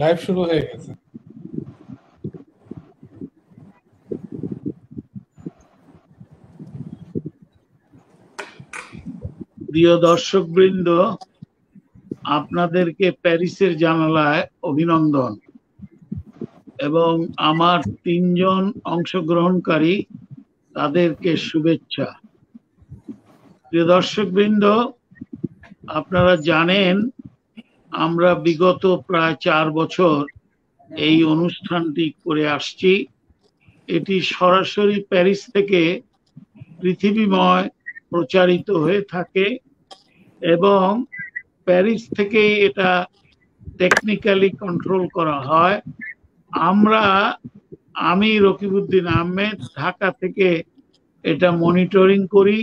Live শুরু হয়ে গেছে। প্রিয় দর্শকবৃন্দ, আপনাদেরকে প্যারিসের জানালায় অভিনন্দন এবং আমার 3 জন অংশগ্রহণকারী তাদেরকে শুভেচ্ছা। প্রিয় দর্শকবৃন্দ, আপনারা জানেন আমরা বিগত প্রায় 4 বছর এই অনুষ্ঠানটি করে আসছি। এটি সরাসরি প্যারিস থেকে পৃথিবীময় প্রচারিত হয়ে থাকে এবং প্যারিস থেকেই এটা টেকনিক্যালি কন্ট্রোল করা হয়। আমি রকিবউদ্দিন আহমেদ ঢাকা থেকে এটা মনিটরিং করি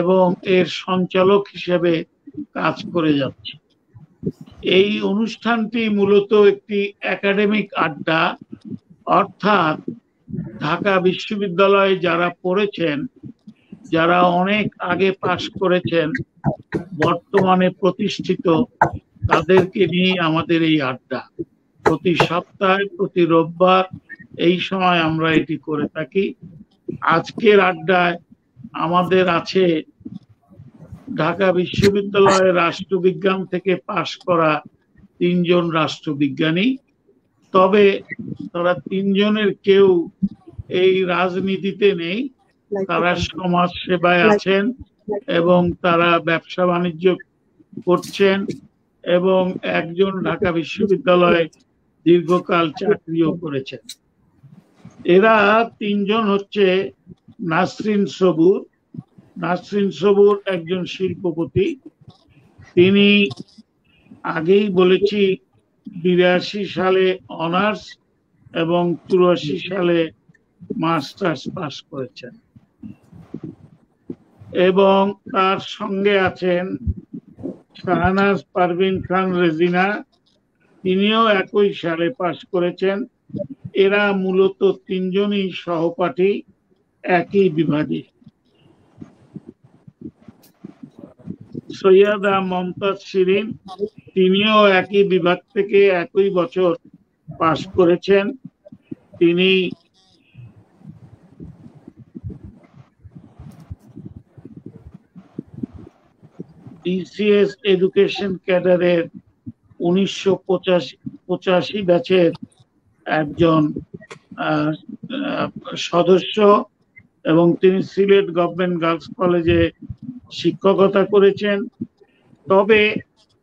এবং এর সঞ্চালক হিসেবে কাজ করে যাচ্ছি। এই অনুষ্ঠানটি মূলত একটি একাডেমিক আড্ডা, অর্থাৎ ঢাকা বিশ্ববিদ্যালয়ে যারা পড়েছেন, যারা অনেক আগে পাশ করেছেন, বর্তমানে প্রতিষ্ঠিত, তাদেরকে নিয়ে আমাদের এই আড্ডা। প্রতি সপ্তাহে প্রতি রোববার এই সময় আমরা এটি করে থাকি। আজকের আড্ডায় আমাদের আছে ঢাকা বিশ্ববিদ্যালয়ের রাষ্ট্রবিজ্ঞান থেকে পাশ করা 3 জন রাষ্ট্রবিজ্ঞানী। তবে তারা 3 জনের কেউ এই রাজনীতিতে নেই, তারা সমাজ সেবায় আছেন এবং তারা ব্যবসা বাণিজ্য করছেন এবং একজন ঢাকা বিশ্ববিদ্যালয়ে দীর্ঘকাল চাকরিও করেছেন। এরা 3 জন হচ্ছে নাসরিন সবুর। নাসরিন সবুর একজন শিল্পপতি। তিনি আগেই বলেছি 82 সালে অনার্স এবং 83 সালে মাস্টার্স পাস করেছেন এবং তার সঙ্গে আছেন শাহনাজ পারভিন খান রেজিনা, তিনিও একই সালে পাস করেছেন। এরা মূলত 3 জনই সহপাঠী একই বিভাগে। সৈয়দা মমতাজ শিরিন, তিনিও একই বিভাগ থেকে একই বছর পাস করেছেন। তিনি ডিসিএস এডুকেশন ক্যাডারের 1985 ব্যাচের একজন সদস্য এবং তিনি সিলেট গভর্নমেন্ট গার্লস কলেজে শিক্ষকতা করেছেন। তবে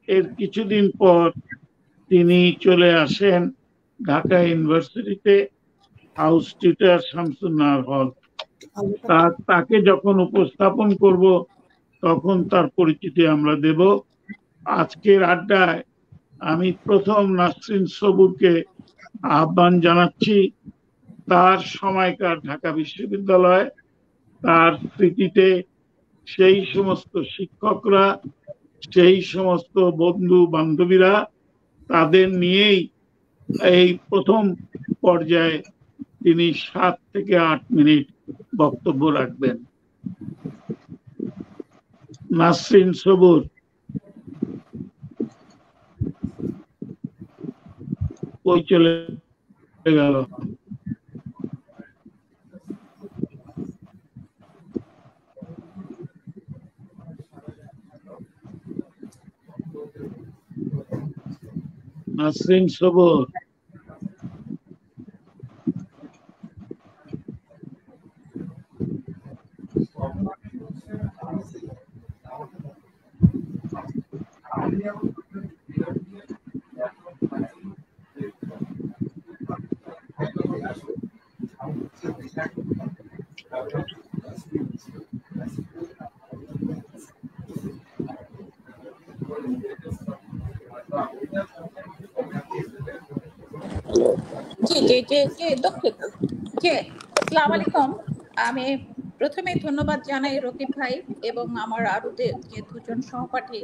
এর কিছুদিন পর তিনি চলে আসেন ঢাকা ইউনিভার্সিটিতে হাউস টিউটর শামসুন নাহার হল। তাকে যখন উপস্থাপন করব তখন তার পরিচিতি আমরা দেব। আজকের আড্ডায় আমি প্রথম নাসরিন সবুরকে আহ্বান জানাচ্ছি। তার সময়কার ঢাকা বিশ্ববিদ্যালয়, তার স্মৃতিতে সেই সমস্ত শিক্ষকরা, সেই সমস্ত বন্ধু বান্ধবীরা, তাদের নিয়েই এই প্রথম পর্যায়ে তিনি 7 থেকে 8 মিনিট বক্তব্য রাখবেন। নাসরিন সবুর। ওই চলে গেল। নাসরিন সবুর। আসসালামু আলাইকুম। আমি প্রথমে ধন্যবাদ জানাই রকিব ভাই এবং আমার আরো যে 2 জন সহপাঠী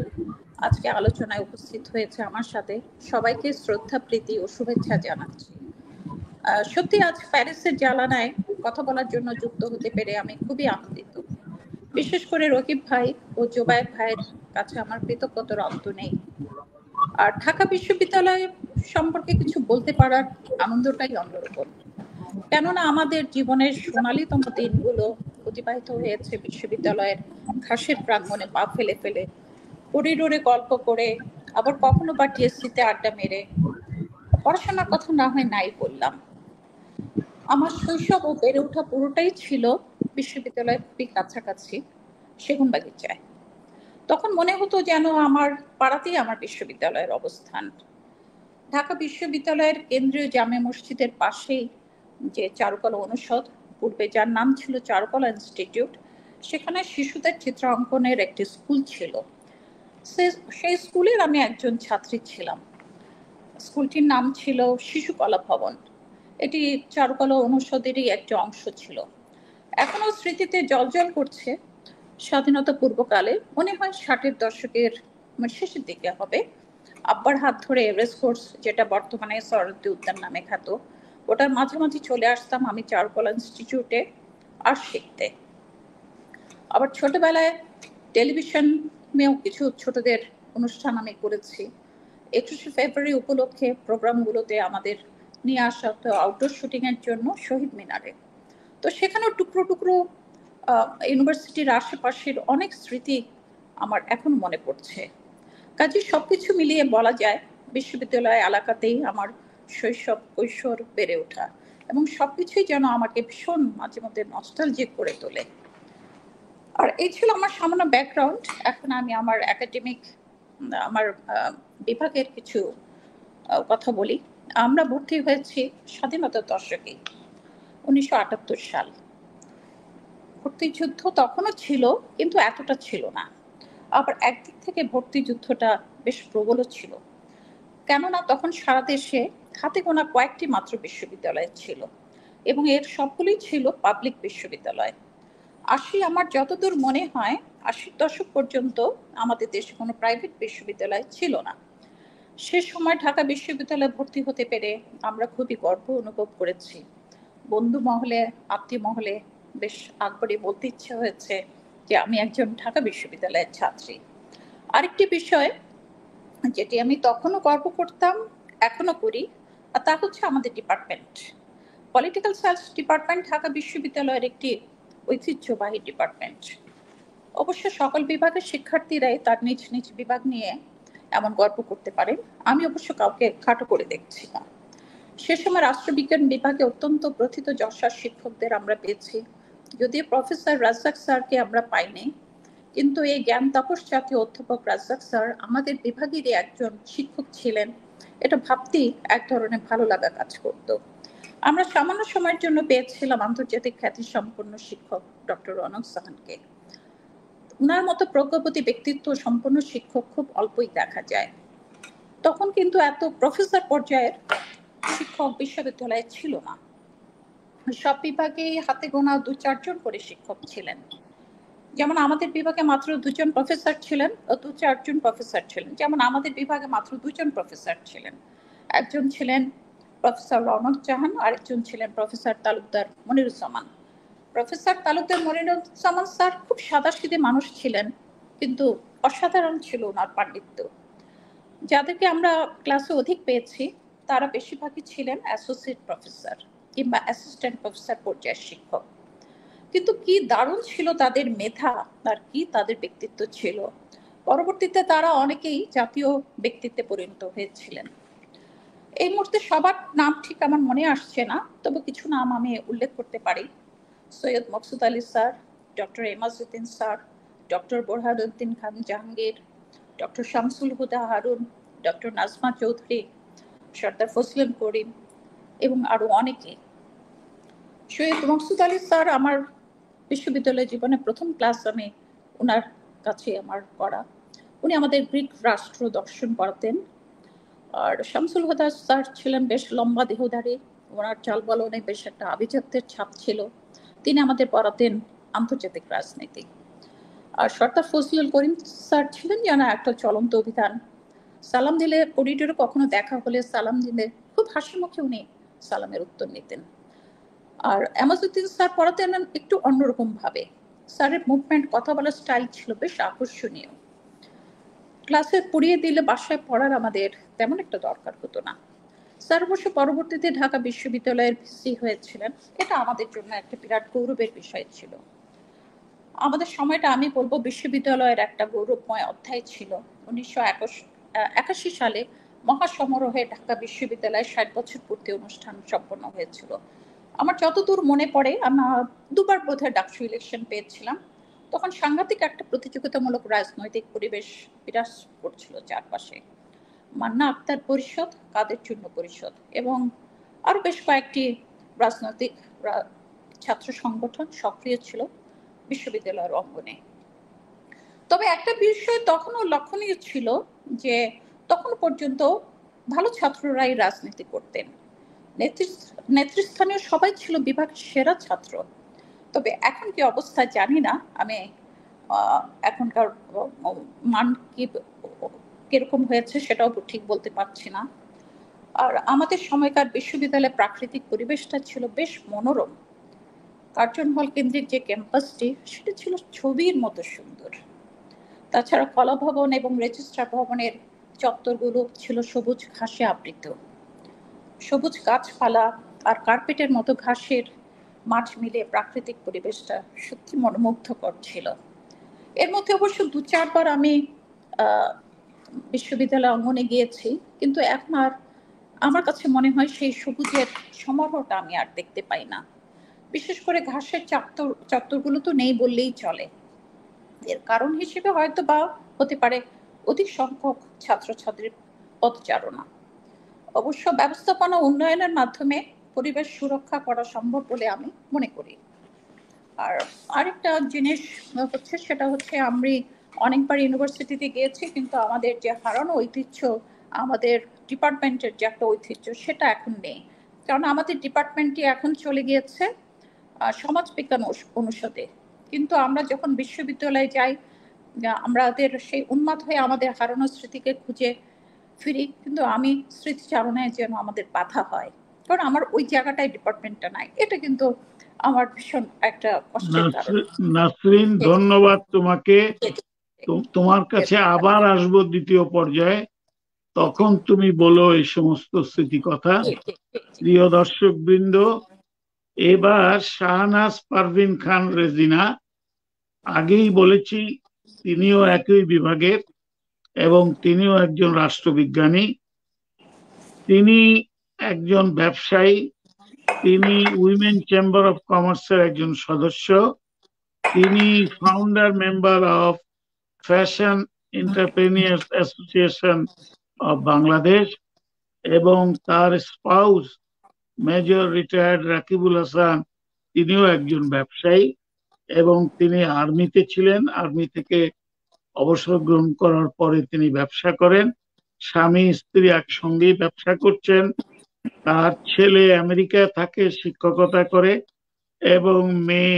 আজকে আলোচনায় উপস্থিত হয়েছে আমার সাথে, সবাইকে শ্রদ্ধা, প্রীতি ও শুভেচ্ছা জানাচ্ছি। সত্যি আজ প্যারিসের জানালায় কথা বলার জন্য যুক্ত হতে পেরে আমি খুবই আনন্দিত। বিশেষ করে রকিব ভাই ও জোবায়ের ভাইয়ের কাছে আমার কৃতজ্ঞতার অন্ত নেই। আর ঢাকা বিশ্ববিদ্যালয় সম্পর্কে কিছু বলতে পারার আনন্দটাই অন্যরকম, কেননা আমাদের জীবনের সোনালীতম দিনগুলো অতিবাহিত হয়েছে বিশ্ববিদ্যালয়ের ঘাসের প্রাঙ্গণে পা ফেলে ফেলে, করিডোরে গল্প করে, আবার কখনো বা টিএসসিতে আড্ডা মেরে। পড়াশোনার কথা না হয় নাই বললাম, আমার শৈশব ও বেড়ে ওঠা পুরোটাই ছিল বিশ্ববিদ্যালয়ের খুবই কাছাকাছি সেগুনবাগিচায়। তখন মনে হতো যেন আমার পাড়াতেই আমার বিশ্ববিদ্যালয়ের অবস্থান। ঢাকা বিশ্ববিদ্যালয়ের কেন্দ্রীয় জামে মসজিদের পাশেই যে চারুকলা অনুষদ, পূর্বে যার নাম ছিল চারুকলা ইনস্টিটিউট, সেখানে শিশুদের চিত্রাঙ্কনের একটি স্কুল ছিল। সেই স্কুলের আমি একজন ছাত্রী ছিলাম। স্কুলটির নাম ছিল শিশু কলা ভবন। এটি চারুকলা অনুষদেরই একটি অংশ ছিল। এখনো স্মৃতিতে জলজল করছে। স্বাধীনতা পূর্বকালে, মনে হয় 60-এর দশকের শেষের দিকে হবে, আব্বার হাত ধরে রেস কোর্স, যেটা বর্তমানে সরোদ্দি উদ্যান নামে খ্যাত, ওটার মাঝামাঝি চলে আসতাম আমি চারুকলা ইনস্টিটিউটে আর শিখতে। আবার ছোটবেলায় টেলিভিশনেও কিছু ছোটদের অনুষ্ঠান আমি করেছি। 21শে ফেব্রুয়ারি উপলক্ষে প্রোগ্রামগুলোতে আমাদের নিয়ে আসা হতো আউটডোর শুটিং এর জন্য শহীদ মিনারে। তো সেখানেও টুকরো টুকরো ইউনিভার্সিটির আশেপাশের অনেক স্মৃতি আমার এখন মনে পড়ছে। কাজে সবকিছু মিলিয়ে বলা যায় বিশ্ববিদ্যালয় এলাকাতেই আমার শৈশব কৈশোর বেড়ে ওঠা, এবং সবকিছুই যেন আমাকে ভীষণ মাঝে মধ্যে নস্টালজিক করে তোলে। আর এই ছিল আমার সামান্য ব্যাকগ্রাউন্ড। এখন আমি আমার একাডেমিক, আমার বিভাগের কিছু কথা বলি। আমরা ভর্তি হয়েছি স্বাধীনতার দশকে, 1978 সাল। ভর্তি যুদ্ধ তখনও ছিল, কিন্তু এতটা ছিল না। আবার একদিক থেকে ভর্তি যুদ্ধটা বেশ প্রবলও ছিল, কেননা তখন সারা দেশে হাতে গোনা কয়েকটি মাত্র বিশ্ববিদ্যালয় ছিল, এবং এর সবগুলোই ছিল পাবলিক বিশ্ববিদ্যালয়। আমার যতদূর মনে হয় 80-র দশক পর্যন্ত আমাদের দেশে কোনো প্রাইভেট বিশ্ববিদ্যালয় ছিল না। সে সময় ঢাকা বিশ্ববিদ্যালয়ে ভর্তি হতে পেরে আমরা খুবই গর্ব অনুভব করেছি। বন্ধু মহলে, আত্মীয় মহলে বেশ আকবরে বলতে ইচ্ছে হয়েছে যে আমি একজন ঢাকা বিশ্ববিদ্যালয়ের ছাত্রী। আরেকটি বিষয় যেটি আমি তখনও গর্ব করতাম, এখনো করি, আর তা হচ্ছে আমাদের department. Political science department Dhaka বিশ্ববিদ্যালয়ের একটি ঐতিহ্যবাহী ডিপার্টমেন্ট। অবশ্য সকল বিভাগের শিক্ষার্থীরাই তার নিজ নিজ বিভাগ নিয়ে এমন গর্ব করতে পারেন, আমি অবশ্য কাউকে খাটো করে দেখছি না। সে সময় রাষ্ট্রবিজ্ঞান বিভাগে অত্যন্ত প্রথিত যশস্বী শিক্ষকদের আমরা পেয়েছি। যদিও প্রফেসর রাজ্জাক স্যারকে আমরা পাইনি, কিন্তু এই জ্ঞান তাপস জাতীয় অধ্যাপক রাজ্জাক স্যার আমাদের বিভাগেরই একজন শিক্ষক ছিলেন। এটা ভাবতেই এক ধরনের ভালো লাগা কাজ করত। আমরা সামান্য সময়ের জন্য পেয়েছিলাম আন্তর্জাতিক খ্যাতি সম্পন্ন শিক্ষক ডক্টর রনক সাহানকে। উনার মতো প্রজ্ঞাপতি ব্যক্তিত্ব সম্পন্ন শিক্ষক খুব অল্পই দেখা যায়। তখন কিন্তু এত প্রফেসর পর্যায়ের শিক্ষক বিশ্ববিদ্যালয়ে ছিল না। সব বিভাগে হাতে গোনা 2-4 জন করে শিক্ষক ছিলেন। যেমন আমাদের বিভাগে মাত্র 2 জন প্রফেসর ছিলেন, ও 2-4 জন প্রফেসর ছিলেন। যেমন আমাদের বিভাগে মাত্র 2 জন প্রফেসর ছিলেন। একজন ছিলেন প্রফেসর রওনক জাহান, আরেকজন ছিলেন professor Talukdar Moniruzzaman. Professor Talukdar Moniruzzaman sir খুব সাদাসিধে মানুষ ছিলেন, কিন্তু অসাধারণ ছিল ওনার পাণ্ডিত্য। যাদেরকে আমরা ক্লাসে অধিক পেয়েছি তারা বেশিরভাগই ছিলেন অ্যাসোসিয়েট প্রফেসর কিংবা অ্যাসিস্ট্যান্ট প্রফেসর পর্যায়ের শিক্ষক। কিন্তু কি দারুণ ছিল তাদের মেধা, আর কি তাদের ব্যক্তিত্ব ছিল। পরবর্তীতে তারা অনেকেই জাতীয় ব্যক্তিত্বে পরিণত হয়েছিলেন। এই মুহূর্তে সবার নাম ঠিক আমার মনে আসছে না, তবে কিছু নাম আমি উল্লেখ করতে পারি। Syed Maksud Ali sir, doctor Emajuddin sir, doctor Borhanuddin Khan Jahangir, doctor Shamsul Huda Harun, doctor Najma Chowdhury, Sardar Fazlul Karim এবং আরো অনেকে। সৈয়দ মকসুদ আলী স্যার আমার বিশ্ববিদ্যালয় জীবনে প্রথম ক্লাস আমি ওনার কাছে আমার করা। উনি আমাদের গ্রিক রাষ্ট্র দর্শন পড়াতেন। আর শামসুল হুদা স্যার ছিলেন বেশ লম্বা দেহধারী, ওনার চালবলনে বেশ একটা আভিজাত্যের ছাপ ছিল। তিনি আমাদের পড়াতেন আন্তর্জাতিক রাজনীতি। আর সর্দার ফজলুল করিম স্যার ছিলেন যেন একটা চলন্ত অভিধান। সালাম দিলে, করিডোরে কখনো দেখা হলে সালাম দিলে খুব হাসি মুখে উনি সালামের উত্তর নিতেন। আর এমাজউদ্দিন স্যার পড়াতেন একটু অন্যরকম ভাবে। স্যারের মুভমেন্ট, কথা বলার স্টাইল ছিল বেশ আকর্ষণীয়। ক্লাসে পড়িয়ে দিলে বাসায় পড়ার আমাদের তেমন একটা দরকার হতো না। স্যার অবশ্য পরবর্তীতে ঢাকা বিশ্ববিদ্যালয়ের ভিসি হয়েছিলেন, এটা আমাদের জন্য একটা বিরাট গৌরবের বিষয় ছিল। আমাদের সময়টা আমি বলবো বিশ্ববিদ্যালয়ের একটা গৌরবময় অধ্যায় ছিল। 1981 সালে মহাসমারোহে ঢাকা বিশ্ববিদ্যালয়ের 60 বছর পূর্তি অনুষ্ঠান সম্পন্ন হয়েছিল। আমার যতদূর মনে পড়ে, আমার দুবার বোধহয় ডাকসু ইলেকশন পেয়েছিলাম। তখন সাংঘাতিক একটা প্রতিযোগিতামূলক রাজনৈতিক পরিবেশ বিরাজ করছিল চারপাশে। মান্না আক্তার পরিষদ, কাদের চূর্ণ পরিষদ এবং আরো বেশ কয়েকটি রাজনৈতিক ছাত্র সংগঠন সক্রিয় ছিল বিশ্ববিদ্যালয়ের অঙ্গনে। তবে একটা বিষয় তখনও লক্ষণীয় ছিল যে তখন পর্যন্ত ভালো ছাত্ররাই রাজনীতি করতেন। নেতৃস্থানীয় সবাই ছিল বিভাগের সেরা ছাত্র। তবে এখন কি অবস্থা জানি না, আমি এখনকার মান কিরকম হয়েছে সেটাও ঠিক বলতে পারছি না। আর আমাদের সময়কার বিশ্ববিদ্যালয়ের প্রাকৃতিক পরিবেশটা ছিল বেশ মনোরম। কার্জন হল কেন্দ্রিক যে ক্যাম্পাসটি, সেটা ছিল ছবির মতো সুন্দর। তাছাড়া কলা ভবন এবং রেজিস্ট্রার ভবনের চত্বরগুলো ছিল সবুজ ঘাসে আবৃত। সবুজ গাছপালা আর কার্পেটের মতো ঘাসের মাঠ মিলে প্রাকৃতিক পরিবেশটা সত্যি মনোমুগ্ধকর ছিল। এর মধ্যে অবশ্য 2-4 বার আমি বিশ্ববিদ্যালয় অঙ্গনে গিয়েছি, কিন্তু এখন আর আমার কাছে মনে হয় সেই সবুজের সমারোহটা আমি আর দেখতে পাই না। বিশেষ করে ঘাসের চত্বরগুলো তো নেই বললেই চলে। এর কারণ হিসেবে হয়তো বা হতে পারে অধিক সংখ্যক ছাত্রছাত্রীর পদচারণা। অবশ্য ব্যবস্থাপনা উন্নয়নের মাধ্যমে পরিবেশ সুরক্ষা করা সম্ভব বলে আমি মনে করি। আর আরেকটা জিনিস হচ্ছে, সেটা হচ্ছে আমি অনেকবার ইউনিভার্সিটিতে গিয়েছি, কিন্তু আমাদের যে হারানো ঐতিহ্য, আমাদের ডিপার্টমেন্টের যে একটা ঐতিহ্য, সেটা এখন নেই। কারণ আমাদের ডিপার্টমেন্টটি এখন চলে গিয়েছে সমাজবিজ্ঞান অনুষদে। কিন্তু আমরা যখন বিশ্ববিদ্যালয়ে যাই, আমাদের সেই উন্মাদ হয়ে আমাদের হারানো স্মৃতিকে খুঁজে ফিরি, কিন্তু আমি স্মৃতিচারণায় যেন আমাদের বাধা হয়, কারণ আমার ওই জায়গাটায় ডিপার্টমেন্টটা নাই। এটা কিন্তু আমার ভীষণ একটা কষ্টের কারণ। নাসরিন, ধন্যবাদ তোমাকে। তোমার কাছে আবার আসবো দ্বিতীয় পর্যায়ে, তখন তুমি বলো এই সমস্ত স্মৃতি কথা। প্রিয় দর্শক বৃন্দ, এবার শাহনাজ পারভিন খান রেজিনা। আগেই বলেছি তিনিও একই বিভাগের এবং তিনিও একজন রাষ্ট্রবিজ্ঞানী। তিনি একজন ব্যবসায়ী, তিনি উইমেন চেম্বার অফ কমার্সের একজন সদস্য, তিনি founder member of fashion এন্টারপ্রেনিয়ার্স association of Bangladesh, এবং তার spouse major retired Rakibul Hasan, তিনিও একজন ব্যবসায়ী এবং তিনি আর্মিতে ছিলেন। আর্মি থেকে অবসর গ্রহণ করার পরে তিনি ব্যবসা করেন। স্বামী স্ত্রী একসঙ্গেই ব্যবসা করছেন। তার ছেলে আমেরিকায় থাকে, শিক্ষকতা করে, এবং মেয়ে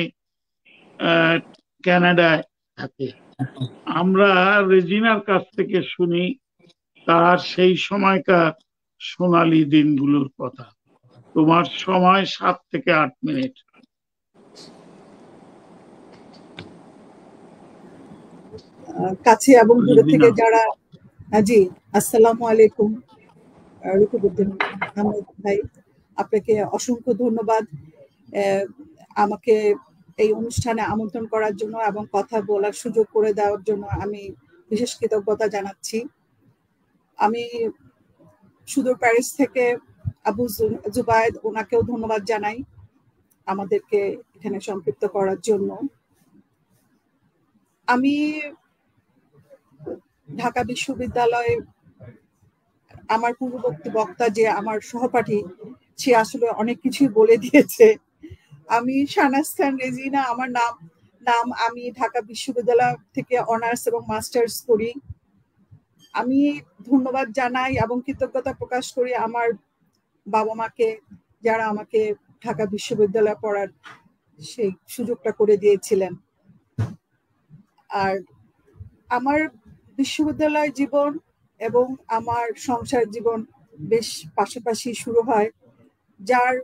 কানাডায় থাকে। আমরা রেজিনার কাছ থেকে শুনি তার সেই সময়কার সোনালী দিনগুলোর কথা। তোমার সময় 7 থেকে 8 মিনিট। কাছে এবং দূরে থেকে যারা, জি আসসালামু আলাইকুম রুকুবউদ্দিন আহমেদ ভাই, আপনাকে অসংখ্য ধন্যবাদ আমাকে এই অনুষ্ঠানে আমন্ত্রণ করার জন্য এবং কথা বলার সুযোগ করে দেওয়ার জন্য আমি বিশেষ কৃতজ্ঞতা জানাচ্ছি। আমি সুদূর প্যারিস থেকে আবু জুবায়েদ, ওনাকেও ধন্যবাদ জানাই আমাদেরকে এখানে সম্পৃক্ত করার জন্য। আমি ঢাকা বিশ্ববিদ্যালয়ে আমার পূর্ববর্তী বক্তা যে আমার সহপাঠী, সে আসলে অনেক কিছুই বলে দিয়েছে। আমি শাহনাজ খান রেজিনা, আমার নাম। আমি ঢাকা বিশ্ববিদ্যালয় থেকে অনার্স এবং মাস্টার্স করি। আমি ধন্যবাদ জানাই এবং কৃতজ্ঞতা প্রকাশ করি আমার বাবা মাকে, যারা আমাকে ঢাকা বিশ্ববিদ্যালয়ে পড়ার সেই সুযোগটা করে দিয়েছিলেন। আর আমার বিশ্ববিদ্যালয় জীবন এবং আমার সংসার জীবন বেশ পাশাপাশি শুরু হয়, যার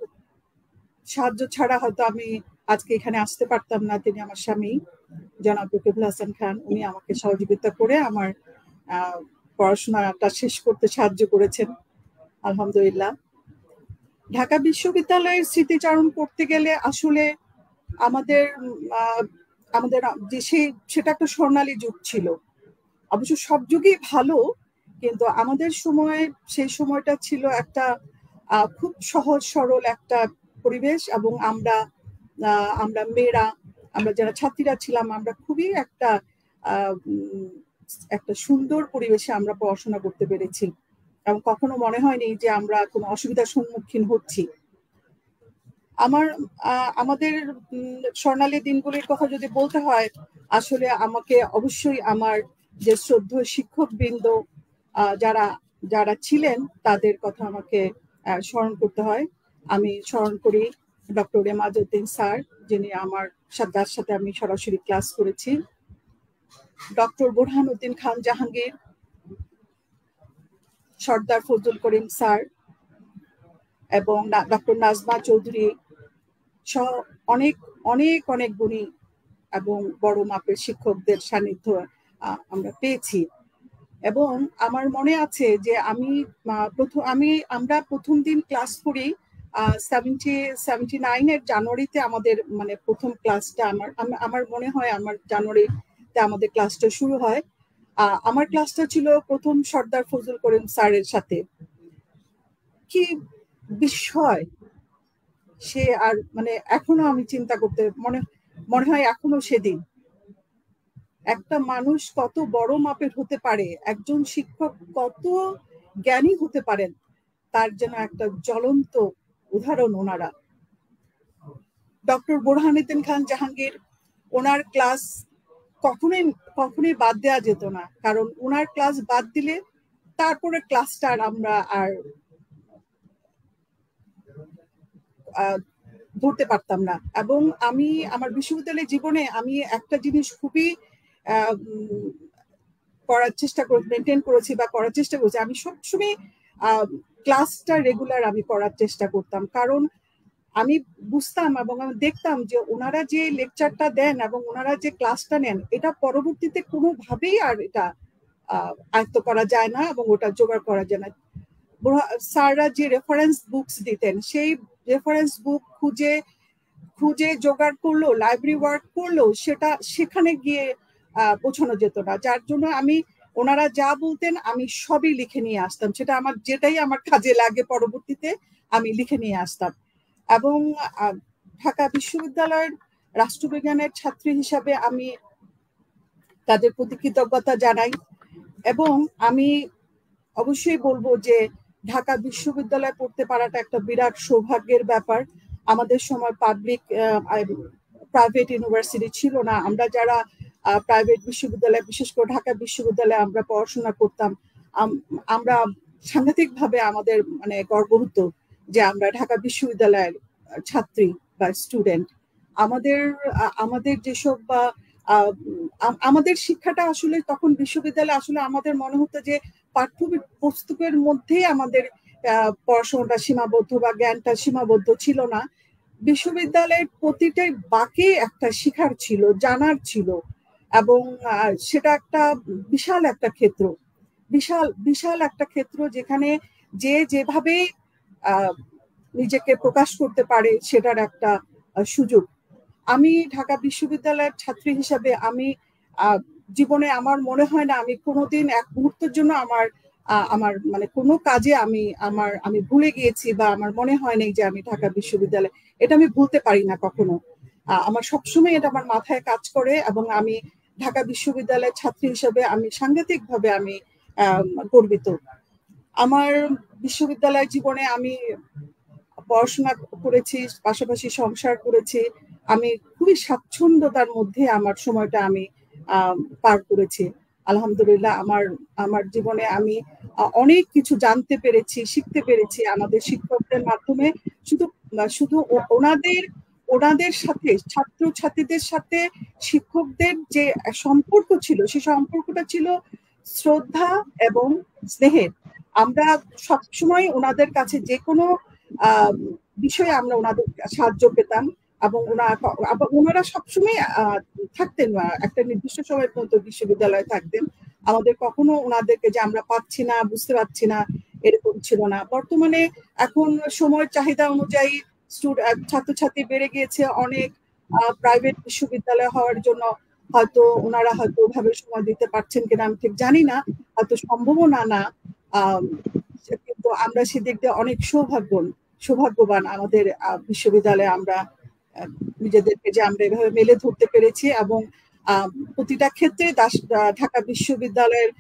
সাহায্য ছাড়া হয়তো আমি আজকে এখানে আসতে পারতাম না। তিনি আমার স্বামী জনাব রকিবুল হাসান খান, উনি আমাকে সহযোগিতা করে আমার পড়াশোনাটা শেষ করতে সাহায্য করেছেন, আলহামদুলিল্লাহ। ঢাকা বিশ্ববিদ্যালয়ের স্মৃতিচারণ করতে গেলে আসলে আমাদের আমাদের যে সেটা একটা স্বর্ণালী যুগ ছিল। অবশ্য সব যুগই ভালো, কিন্তু আমাদের সময় সেই সময়টা ছিল একটা খুব সহজ সরল একটা পরিবেশ, এবং আমরা মেয়েরা, আমরা যারা ছাত্রীরা ছিলাম, আমরা খুবই একটা সুন্দর পরিবেশে আমরা পড়াশোনা করতে পেরেছি, এবং কখনো মনে হয়নি যে আমরা কোনো অসুবিধার সম্মুখীন হচ্ছি। আমাদের স্বর্ণালী দিনগুলির কথা যদি বলতে হয়, আসলে আমাকে অবশ্যই আমার যে শ্রদ্ধেয় শিক্ষকবৃন্দ যারা যারা ছিলেন তাদের কথা আমাকে স্মরণ করতে হয়। আমি স্মরণ করি ডক্টর রেমাজউদ্দিন স্যার, যিনি আমার যার সাথে আমি সরাসরি ক্লাস করেছি, ডক্টর বুরহানুদ্দিন খান জাহাঙ্গীর, সর্দার ফজলুল করিম স্যার, এবং ডক্টর নাজমা চৌধুরী সহ অনেক অনেক অনেক গুণী এবং বড় মাপের শিক্ষকদের সান্নিধ্য আমরা পেয়েছি। এবং আমার মনে আছে যে আমরা প্রথম দিন ক্লাস করি 79 জানুয়ারিতে, আমাদের মানে প্রথম ক্লাসটা আমার মনে হয় আমার জানুয়ারিতে আমাদের ক্লাসটা শুরু হয়। আমার ক্লাসটা ছিল প্রথম সর্দার ফজলুল করিম স্যারের সাথে। কি বিষয় সে, আর মানে এখনো আমি চিন্তা করতে মনে হয় এখনো সেদিন একটা মানুষ কত বড় মাপের হতে পারে, একজন শিক্ষক কত জ্ঞানী হতে পারেন, তার যেন একটা জ্বলন্ত উদাহরণ ওনারা। ডক্টর বুরহানুদ্দিন খান জাহাঙ্গীর, ওনার ক্লাস কখনোই বাদ দেওয়া যেত না, কারণ ওনার ক্লাস বাদ দিলে তারপরে ক্লাসটা আমরা আর ধরতে পারতাম না। এবং আমি আমার বিশ্ববিদ্যালয় জীবনে আমি একটা জিনিস খুবই মেনটেন করেছি বা করার চেষ্টা করেছি, আমি সবসময় ক্লাসটা রেগুলার আমি করার চেষ্টা করতাম, কারণ আমি বুঝতাম এবং আমি দেখতাম যে ওনারা যে লেকচারটা দেন এবং ওনারা যে ক্লাসটা নেন, এটা পরবর্তীতে কোনোভাবেই আর এটা আয়ত্ত করা যায় না এবং ওটা জোগাড় করা যায় না। স্যাররা যে রেফারেন্স বুকস দিতেন, সেই রেফারেন্স বুক খুঁজে জোগাড় করলো, লাইব্রেরি ওয়ার্ক করলো, সেটা সেখানে গিয়ে পৌঁছানো যেত না, যার জন্য আমি ওনারা যা বলতেন আমি সবই লিখে নিয়ে আসতাম, সেটা যেটাই আমার কাজে লাগে পরবর্তীতে আমি লিখে নিয়ে আসতাম। এবং ঢাকা বিশ্ববিদ্যালয়ের রাষ্ট্রবিজ্ঞানের ছাত্রী হিসাবে আমি তাদের প্রতি কৃতজ্ঞতা জানাই, এবং আমি অবশ্যই বলবো যে ঢাকা বিশ্ববিদ্যালয়ে পড়তে পারাটা একটা বিরাট সৌভাগ্যের ব্যাপার। আমাদের সময় প্রাইভেট ইউনিভার্সিটি ছিল না। আমরা যারা প্রাইভেট বিশ্ববিদ্যালয়, বিশেষ করে ঢাকা বিশ্ববিদ্যালয়ে আমরা পড়াশোনা করতাম, আমরা সাংঘাতিকভাবে আমাদের মানে গর্ব হতো যে আমরা ঢাকা বিশ্ববিদ্যালয়ের ছাত্রী বা স্টুডেন্ট। আমাদের যেসব আমাদের শিক্ষাটা আসলে তখন বিশ্ববিদ্যালয়ে আসলে আমাদের মনে হতো যে পাঠ্য পুস্তকের মধ্যেই আমাদের পড়াশোনাটা সীমাবদ্ধ বা জ্ঞানটা সীমাবদ্ধ ছিল না। বিশ্ববিদ্যালয়ের প্রতিটাই বাকি একটা শিখার ছিল, জানার ছিল, এবং সেটা একটা বিশাল একটা ক্ষেত্র, বিশাল একটা ক্ষেত্র যেখানে যে যেভাবে নিজেকে প্রকাশ করতে পারে সেটার একটা সুযোগ। আমি ঢাকা বিশ্ববিদ্যালয়ের ছাত্রী হিসাবে আমি জীবনে আমার মনে হয় না আমি কোনোদিন এক মুহূর্তের জন্য আমার মানে কোনো কাজে আমি ভুলে গিয়েছি বা আমার মনে হয় নাই যে আমি ঢাকা বিশ্ববিদ্যালয়, এটা আমি ভুলতে পারি না কখনো। আমার সবসময় এটা আমার মাথায় কাজ করে, এবং আমি ঢাকা বিশ্ববিদ্যালয়ের ছাত্রী হিসেবে আমি সাংঘাতিকভাবে আমি গর্বিত। আমার বিশ্ববিদ্যালয় জীবনে আমি পড়াশোনা করেছি, পাশাপাশি সংসার করেছি, আমি খুবই স্বাচ্ছন্দ্যতার মধ্যে আমার সময়টা আমি পার করেছি। আলহামদুলিল্লাহ, আমার জীবনে আমি অনেক কিছু জানতে পেরেছি, শিখতে পেরেছি আমাদের শিক্ষকদের মাধ্যমে। শুধু ওনাদের সাথে, ছাত্র ছাত্রীদের সাথে শিক্ষকদের যে সম্পর্ক ছিল, সেই সম্পর্কটা ছিল শ্রদ্ধা এবং স্নেহের। আমরা সবসময় ওনাদের কাছে যে কোনো বিষয়ে আমরা ওনাদের সাহায্য পেতাম, এবং ওনারা সবসময় থাকতেন, একটা নির্দিষ্ট সময় পর্যন্ত বিশ্ববিদ্যালয়ে থাকতেন। আমাদের কখনো ওনাদেরকে যে আমরা পাচ্ছি না, বুঝতে পারছি না, এরকম ছিল না। বর্তমানে এখন সময়ের চাহিদা অনুযায়ী ছাত্রছাত্রী বেড়ে গিয়েছে অনেক, প্রাইভেট বিশ্ববিদ্যালয় হওয়ার জন্য হয়তো ওনারা হয়তো ওভাবে সময় দিতে পারছেন কিনা আমি ঠিক জানি না, হয়তো সম্ভবও না। কিন্তু আমরা সেদিক দিয়ে অনেক সৌভাগ্যবান আমাদের বিশ্ববিদ্যালয়ে আমরা নিজেদেরকে যে আমরা এভাবে মেলে ধরতে পেরেছি, এবং প্রতিটা ক্ষেত্রে ঢাকা বিশ্ববিদ্যালয়ের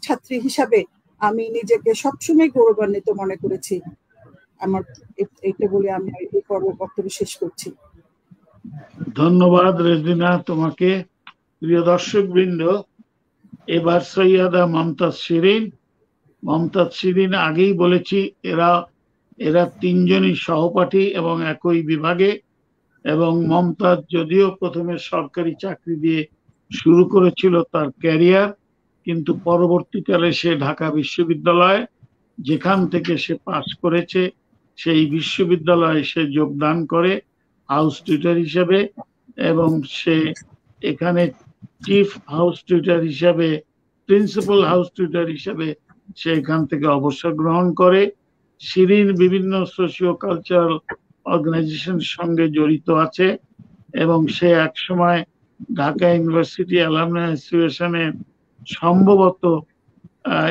ছাত্রী হিসাবে আমি নিজেকে সবসময় গৌরবান্বিত মনে করেছি। আমার এইটা বলে আমি এই পর্ব বক্তব্য শেষ করছি। ধন্যবাদ রেজিনা তোমাকে। প্রিয় দর্শক বৃন্দ, এবার সৈয়দা মমতাজ শিরিন আগেই বলেছি এরা তিনজনই সহপাঠী এবং একই বিভাগে, এবং মমতাজ যদিও প্রথমে সরকারি চাকরি দিয়ে শুরু করেছিল তার ক্যারিয়ার, কিন্তু পরবর্তীকালে সে ঢাকা বিশ্ববিদ্যালয় যেখান থেকে সে পাশ করেছে সেই বিশ্ববিদ্যালয়ে সে যোগদান করে হাউস টিউটর হিসেবে, এবং সে এখানে চিফ হাউস টিউটর হিসেবে, প্রিন্সিপাল হাউস টিউটর হিসেবে সে এখান থেকে অবসর গ্রহণ করে। শিরিন বিভিন্ন সোশিও কালচারাল অর্গানাইজেশনের সঙ্গে জড়িত আছে, এবং সে একসময় ঢাকা ইউনিভার্সিটি অ্যালামনাই অ্যাসোসিয়েশনের সম্ভবত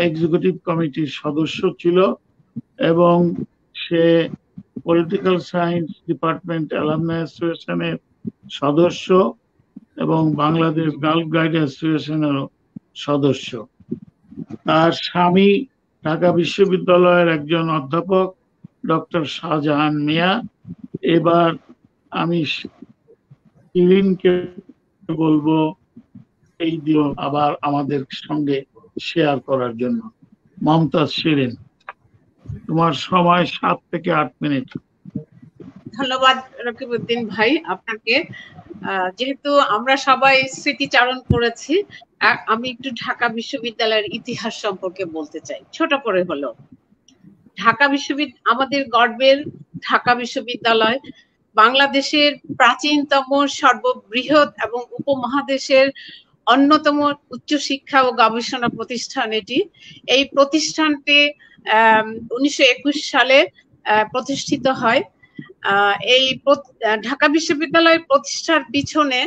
এক্সিকিউটিভ কমিটির সদস্য ছিল, এবং সে পলিটিক্যাল সায়েন্স ডিপার্টমেন্ট অ্যালামনাই অ্যাসোসিয়েশনের সদস্য এবং বাংলাদেশ গার্ল গাইড অ্যাসোসিয়েশনেরও সদস্য। তার স্বামী ঢাকা বিশ্ববিদ্যালয়ের একজন অধ্যাপক ডক্টর শাহজাহান মিয়া। এবার আমি শিরিনকে বলবো এই দিন আবার আমাদের সঙ্গে শেয়ার করার জন্য। মমতাজ শিরিন, তোমার সময় 7 থেকে 8 মিনিট। ধন্যবাদ রকিবউদ্দিন ভাই আপনাকে। যেহেতু আমরা সবাই স্মৃতিচারণ করেছি, আমি একটু ঢাকা বিশ্ববিদ্যালয়ের ইতিহাস সম্পর্কে বলতে চাই, ছোট করে হলো। ঢাকা বিশ্ববিদ্যালয় আমাদের গর্বের ঢাকা বিশ্ববিদ্যালয় বাংলাদেশের প্রাচীনতম, সর্ববৃহৎ এবং উপমহাদেশের অন্যতম উচ্চশিক্ষা ও গবেষণা প্রতিষ্ঠান এটি। এই প্রতিষ্ঠানটি 1921 সালে প্রতিষ্ঠিত হয়। এই ঢাকা বিশ্ববিদ্যালয় প্রতিষ্ঠার পিছনে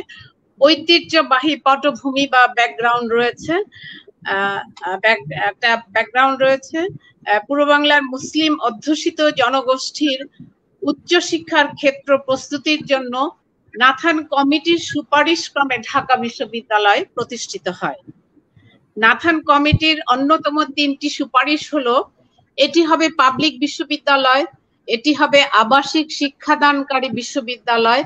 ঐতিহ্যবাহী পটভূমি বা ব্যাকগ্রাউন্ড রয়েছে। একটা ব্যাকগ্রাউন্ড রয়েছে পূর্ব বাংলার মুসলিম অধ্যুষিত জনগোষ্ঠীর উচ্চশিক্ষার ক্ষেত্র প্রস্তুতির জন্য নাথান কমিটির সুপারিশ ক্রমে ঢাকা বিশ্ববিদ্যালয় প্রতিষ্ঠিত হয়। নাথান কমিটির অন্যতম 3টি সুপারিশ হলো, এটি হবে পাবলিক বিশ্ববিদ্যালয়, এটি হবে আবাসিক শিক্ষাদানকারী বিশ্ববিদ্যালয়,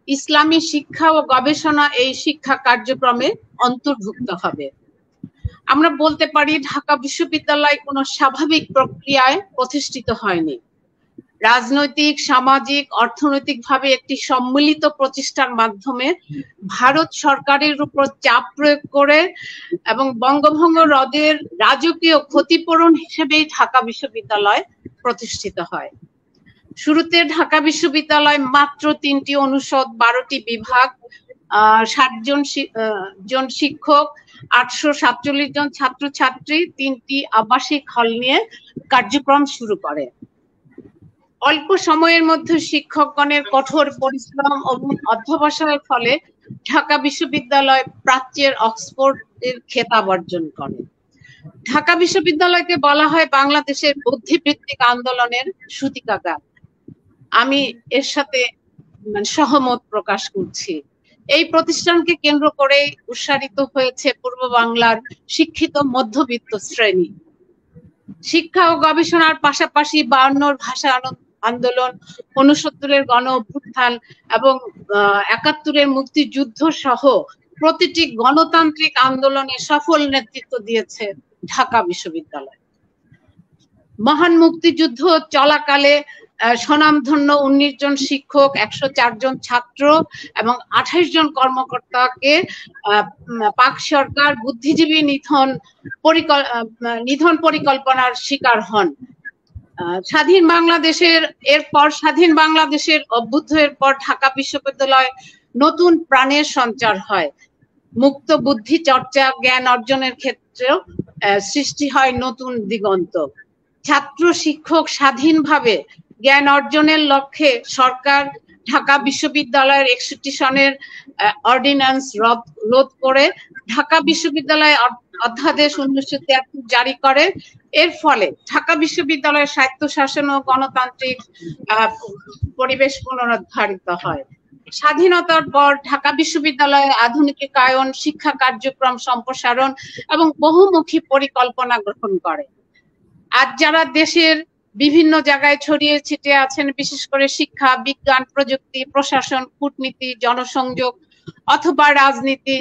ইসলামী শিক্ষা ও গবেষণা এই শিক্ষা কার্যক্রমে অন্তর্ভুক্ত হবে। আমরা বলতে পারি ঢাকা বিশ্ববিদ্যালয় কোনো স্বাভাবিক প্রক্রিয়ায় প্রতিষ্ঠিত হয়নি। রাজনৈতিক, সামাজিক, অর্থনৈতিকভাবে একটি সম্মিলিত প্রচেষ্টার মাধ্যমে ভারত সরকারের উপর চাপ প্রয়োগ করে এবং বঙ্গভঙ্গ রদের রাজকীয় ক্ষতিপূরণ হিসেবেই ঢাকা বিশ্ববিদ্যালয় প্রতিষ্ঠিত হয়। শুরুতে ঢাকা বিশ্ববিদ্যালয় মাত্র 3টি অনুষদ, 12টি বিভাগ, 60 জন শিক্ষক, 847 জন ছাত্রছাত্রী, 3টি আবাসিক হল নিয়ে কার্যক্রম শুরু করে। অল্প সময়ের মধ্যে শিক্ষকগণের কঠোর পরিশ্রম এবং অধ্যবসায়ের ফলে ঢাকা বিশ্ববিদ্যালয় প্রাচ্যের অক্সফোর্ডের খেতাব অর্জন করে। ঢাকা বিশ্ববিদ্যালয়কে বলা হয় বাংলাদেশের বুদ্ধিবৃত্তিক আন্দোলনের সূতিকাগার। আমি এর সাথে সহমত প্রকাশ করছি। এই প্রতিষ্ঠানকে কেন্দ্র করে উৎসারিত হয়েছে পূর্ব বাংলার শিক্ষিত মধ্যবিত্ত শ্রেণী। শিক্ষা ও গবেষণার পাশাপাশি 52 ভাষা আন্দোলন, 69-এর গণ অভ্যুত্থান এবং 71-এর মুক্তিযুদ্ধ সহ প্রতিটি গণতান্ত্রিক আন্দোলনে সফল নেতৃত্ব দিয়েছে ঢাকা বিশ্ববিদ্যালয়। মহান মুক্তিযুদ্ধ চলাকালে স্বনামধন্য 19 জন শিক্ষক, 104 জন ছাত্র এবং 28 জন কর্মকর্তাকে পাক সরকার বুদ্ধিজীবী নিধন পরিকল্পনার শিকার হন। স্বাধীন বাংলাদেশের অভ্যুদয়ের পর ঢাকা বিশ্ববিদ্যালয় নতুন প্রাণের সঞ্চার হয়। মুক্ত বুদ্ধি চর্চা, জ্ঞান অর্জনের ক্ষেত্রেও সৃষ্টি হয় নতুন দিগন্ত। ছাত্র শিক্ষক স্বাধীনভাবে জ্ঞান অর্জনের লক্ষ্যে সরকার ঢাকা বিশ্ববিদ্যালয়ের 61 সনের অর্ডিন্যান্স রদ করে ঢাকা বিশ্ববিদ্যালয় অধ্যাদেশ 1973 জারি করে। এর ফলে ঢাকা বিশ্ববিদ্যালয়ের স্বায়ত্তশাসন ও গণতান্ত্রিক পরিবেশ পুনরুদ্ধারিত হয়। স্বাধীনতার পর ঢাকা বিশ্ববিদ্যালয়ে আধুনিকায়ন, শিক্ষা কার্যক্রম সম্প্রসারণ এবং বহুমুখী পরিকল্পনা গ্রহণ করে। আজ যারা দেশের বিভিন্ন জায়গায় ছড়িয়ে ছিটিয়ে আছেন, বিশেষ করে শিক্ষা, বিজ্ঞান, প্রযুক্তি, প্রশাসন, কূটনীতি, জনসংযোগ অথবা রাজনীতি,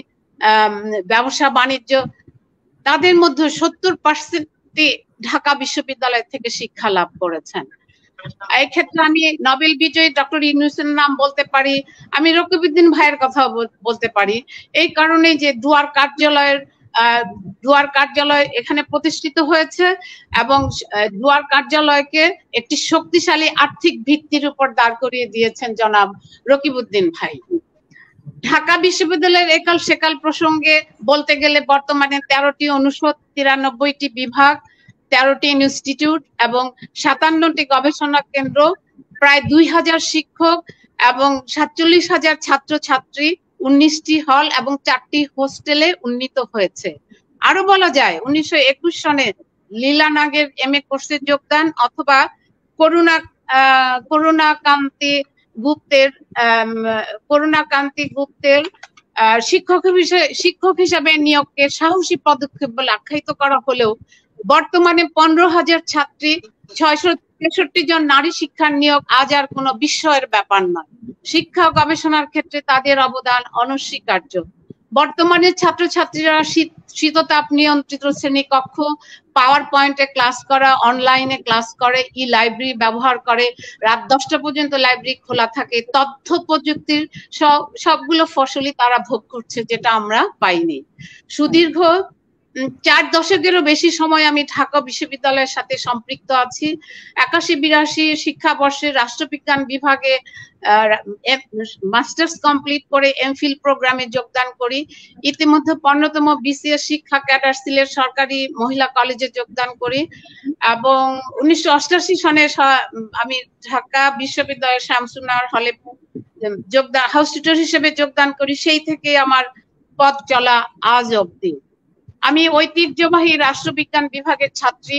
ব্যবসা বাণিজ্য, তাদের মধ্যে 70% ঢাকা বিশ্ববিদ্যালয় থেকে শিক্ষা লাভ করেছেন। এই ক্ষেত্রে আমি নোবেল বিজয়ী ডক্টর ইউনূসের নাম বলতে পারি, আমি রকিবউদ্দিন ভাইয়ের কথা বলতে পারি, এই কারণে যে দুয়ার কার্যালয় এখানে প্রতিষ্ঠিত হয়েছে এবং দুয়ার কার্যালয়কে একটি শক্তিশালী আর্থিক ভিত্তির উপর দাঁড় করিয়ে দিয়েছেন জনাব রকিবউদ্দিন ভাই। ঢাকা বিশ্ববিদ্যালয়ের একাল সেকাল প্রসঙ্গে বলতে গেলে বর্তমানে 13টি অনুষদ, 93টি বিভাগ, 13টি ইনস্টিটিউট এবং 57টি গবেষণা কেন্দ্র, প্রায় 2000 শিক্ষক এবং 47,000 ছাত্রছাত্রী, 19টি হল এবং 4টি হোস্টেলে উন্নীত হয়েছে। আরো বলা যায় 1921 সনে লীলা নাগের MA কোর্সে যোগদান অথবা করুণাকান্তি গুপ্তের শিক্ষক হিসাবে নিয়োগকে সাহসী পদক্ষেপ বলে আখ্যায়িত করা হলেও বর্তমানে 15,000 ছাত্রী, 663 জন নারী শিক্ষার নিয়োগ আজ আর কোনো বিস্ময়ের ব্যাপার নয়। শিক্ষা ও গবেষণার ক্ষেত্রে তাদের অবদান অনস্বীকার্য। বর্তমানে ছাত্রছাত্রীরা শীততাপ নিয়ন্ত্রিত শ্রেণীকক্ষ, পাওয়ার পয়েন্টে ক্লাস করা, অনলাইনে ক্লাস করে, লাইব্রেরি ব্যবহার করে, রাত 10টা পর্যন্ত লাইব্রেরি খোলা থাকে। তথ্য প্রযুক্তির সবগুলো ফসলই তারা ভোগ করছে, যেটা আমরা পাইনি। সুদীর্ঘ 4 দশকেরও বেশি সময় আমি ঢাকা বিশ্ববিদ্যালয়ের সাথে সম্পৃক্ত আছি। 81-82 শিক্ষাবর্ষে রাষ্ট্রবিজ্ঞান বিভাগে মাস্টার্স কমপ্লিট করে এমফিল প্রোগ্রামে যোগদান করি। ইতিমধ্যে 15তম BCS শিক্ষা ক্যাডার সিলেট সরকারি মহিলা কলেজে যোগদান করি এবং 1988 সনে আমি ঢাকা বিশ্ববিদ্যালয়ের শামসুন্নাহার হলে হাউস টিউটর হিসেবে যোগদান করি। সেই থেকে আমার পথ চলা আজ অবধি। আমি ঐতিহ্যবাহী রাষ্ট্রবিজ্ঞান বিভাগের ছাত্রী।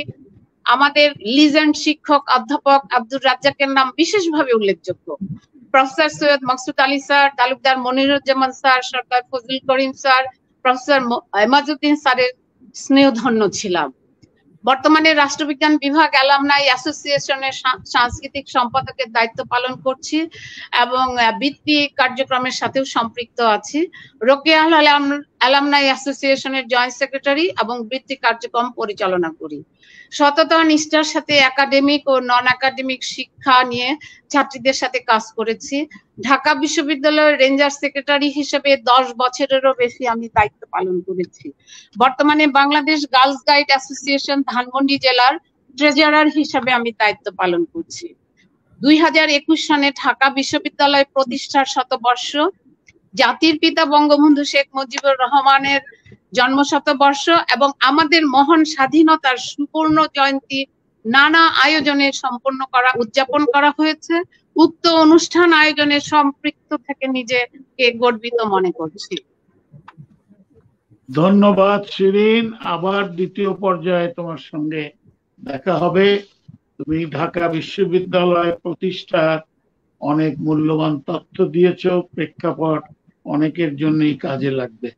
আমাদের লিজেন্ড শিক্ষক অধ্যাপক আব্দুর রাজ্জাকের নাম বিশেষভাবে উল্লেখযোগ্য। Professor Syed Maksud Ali sir, Talukdar Moniruzzaman sir, সরকার ফজলুল করিম স্যার, প্রফেসর এমাজউদ্দিন স্যারের স্নেহধন্য ছিলাম। বর্তমানে রাষ্ট্রবিজ্ঞান বিভাগ অ্যালামনাই অ্যাসোসিয়েশনের সাংস্কৃতিক সম্পাদকের দায়িত্ব পালন করছি এবং বৃত্তি কার্যক্রমের সাথেও সম্পৃক্ত আছি। রোকেয়া অ্যালামনাই অ্যাসোসিয়েশনের জয়েন্ট সেক্রেটারি এবং বৃত্তি কার্যক্রম পরিচালনা করি। সততা নিষ্ঠার সাথে একাডেমিক ও নন একাডেমিক শিক্ষা নিয়ে ছাত্রীদের সাথে কাজ করেছি। ঢাকা বিশ্ববিদ্যালয়ের রেঞ্জার সেক্রেটারি হিসেবে 10 বছরেরও বেশি আমি দায়িত্ব পালন করেছি। বর্তমানে Bangladesh girls guide association Dhanmondi জেলার ট্রেজারার হিসেবে আমি দায়িত্ব পালন করছি। 2021 সনে ঢাকা বিশ্ববিদ্যালয় প্রতিষ্ঠার শতবর্ষ, জাতির পিতা বঙ্গবন্ধু শেখ মুজিবুর রহমানের জন্ম শতবর্ষ এবং আমাদের মহান স্বাধীনতার সুবর্ণ জয়ন্তী নানা আয়োজনে উদযাপন করা হয়েছে। উক্ত অনুষ্ঠান আয়োজনে সম্পৃক্ত থেকে নিজেকে গর্বিত মনে করছি। ধন্যবাদ শিরিন। আবার দ্বিতীয় পর্যায়ে তোমার সঙ্গে দেখা হবে। তুমি ঢাকা বিশ্ববিদ্যালয় প্রতিষ্ঠার অনেক মূল্যবান তথ্য দিয়েছো, প্রেক্ষাপট অনেকের জন্যই কাজে লাগবে।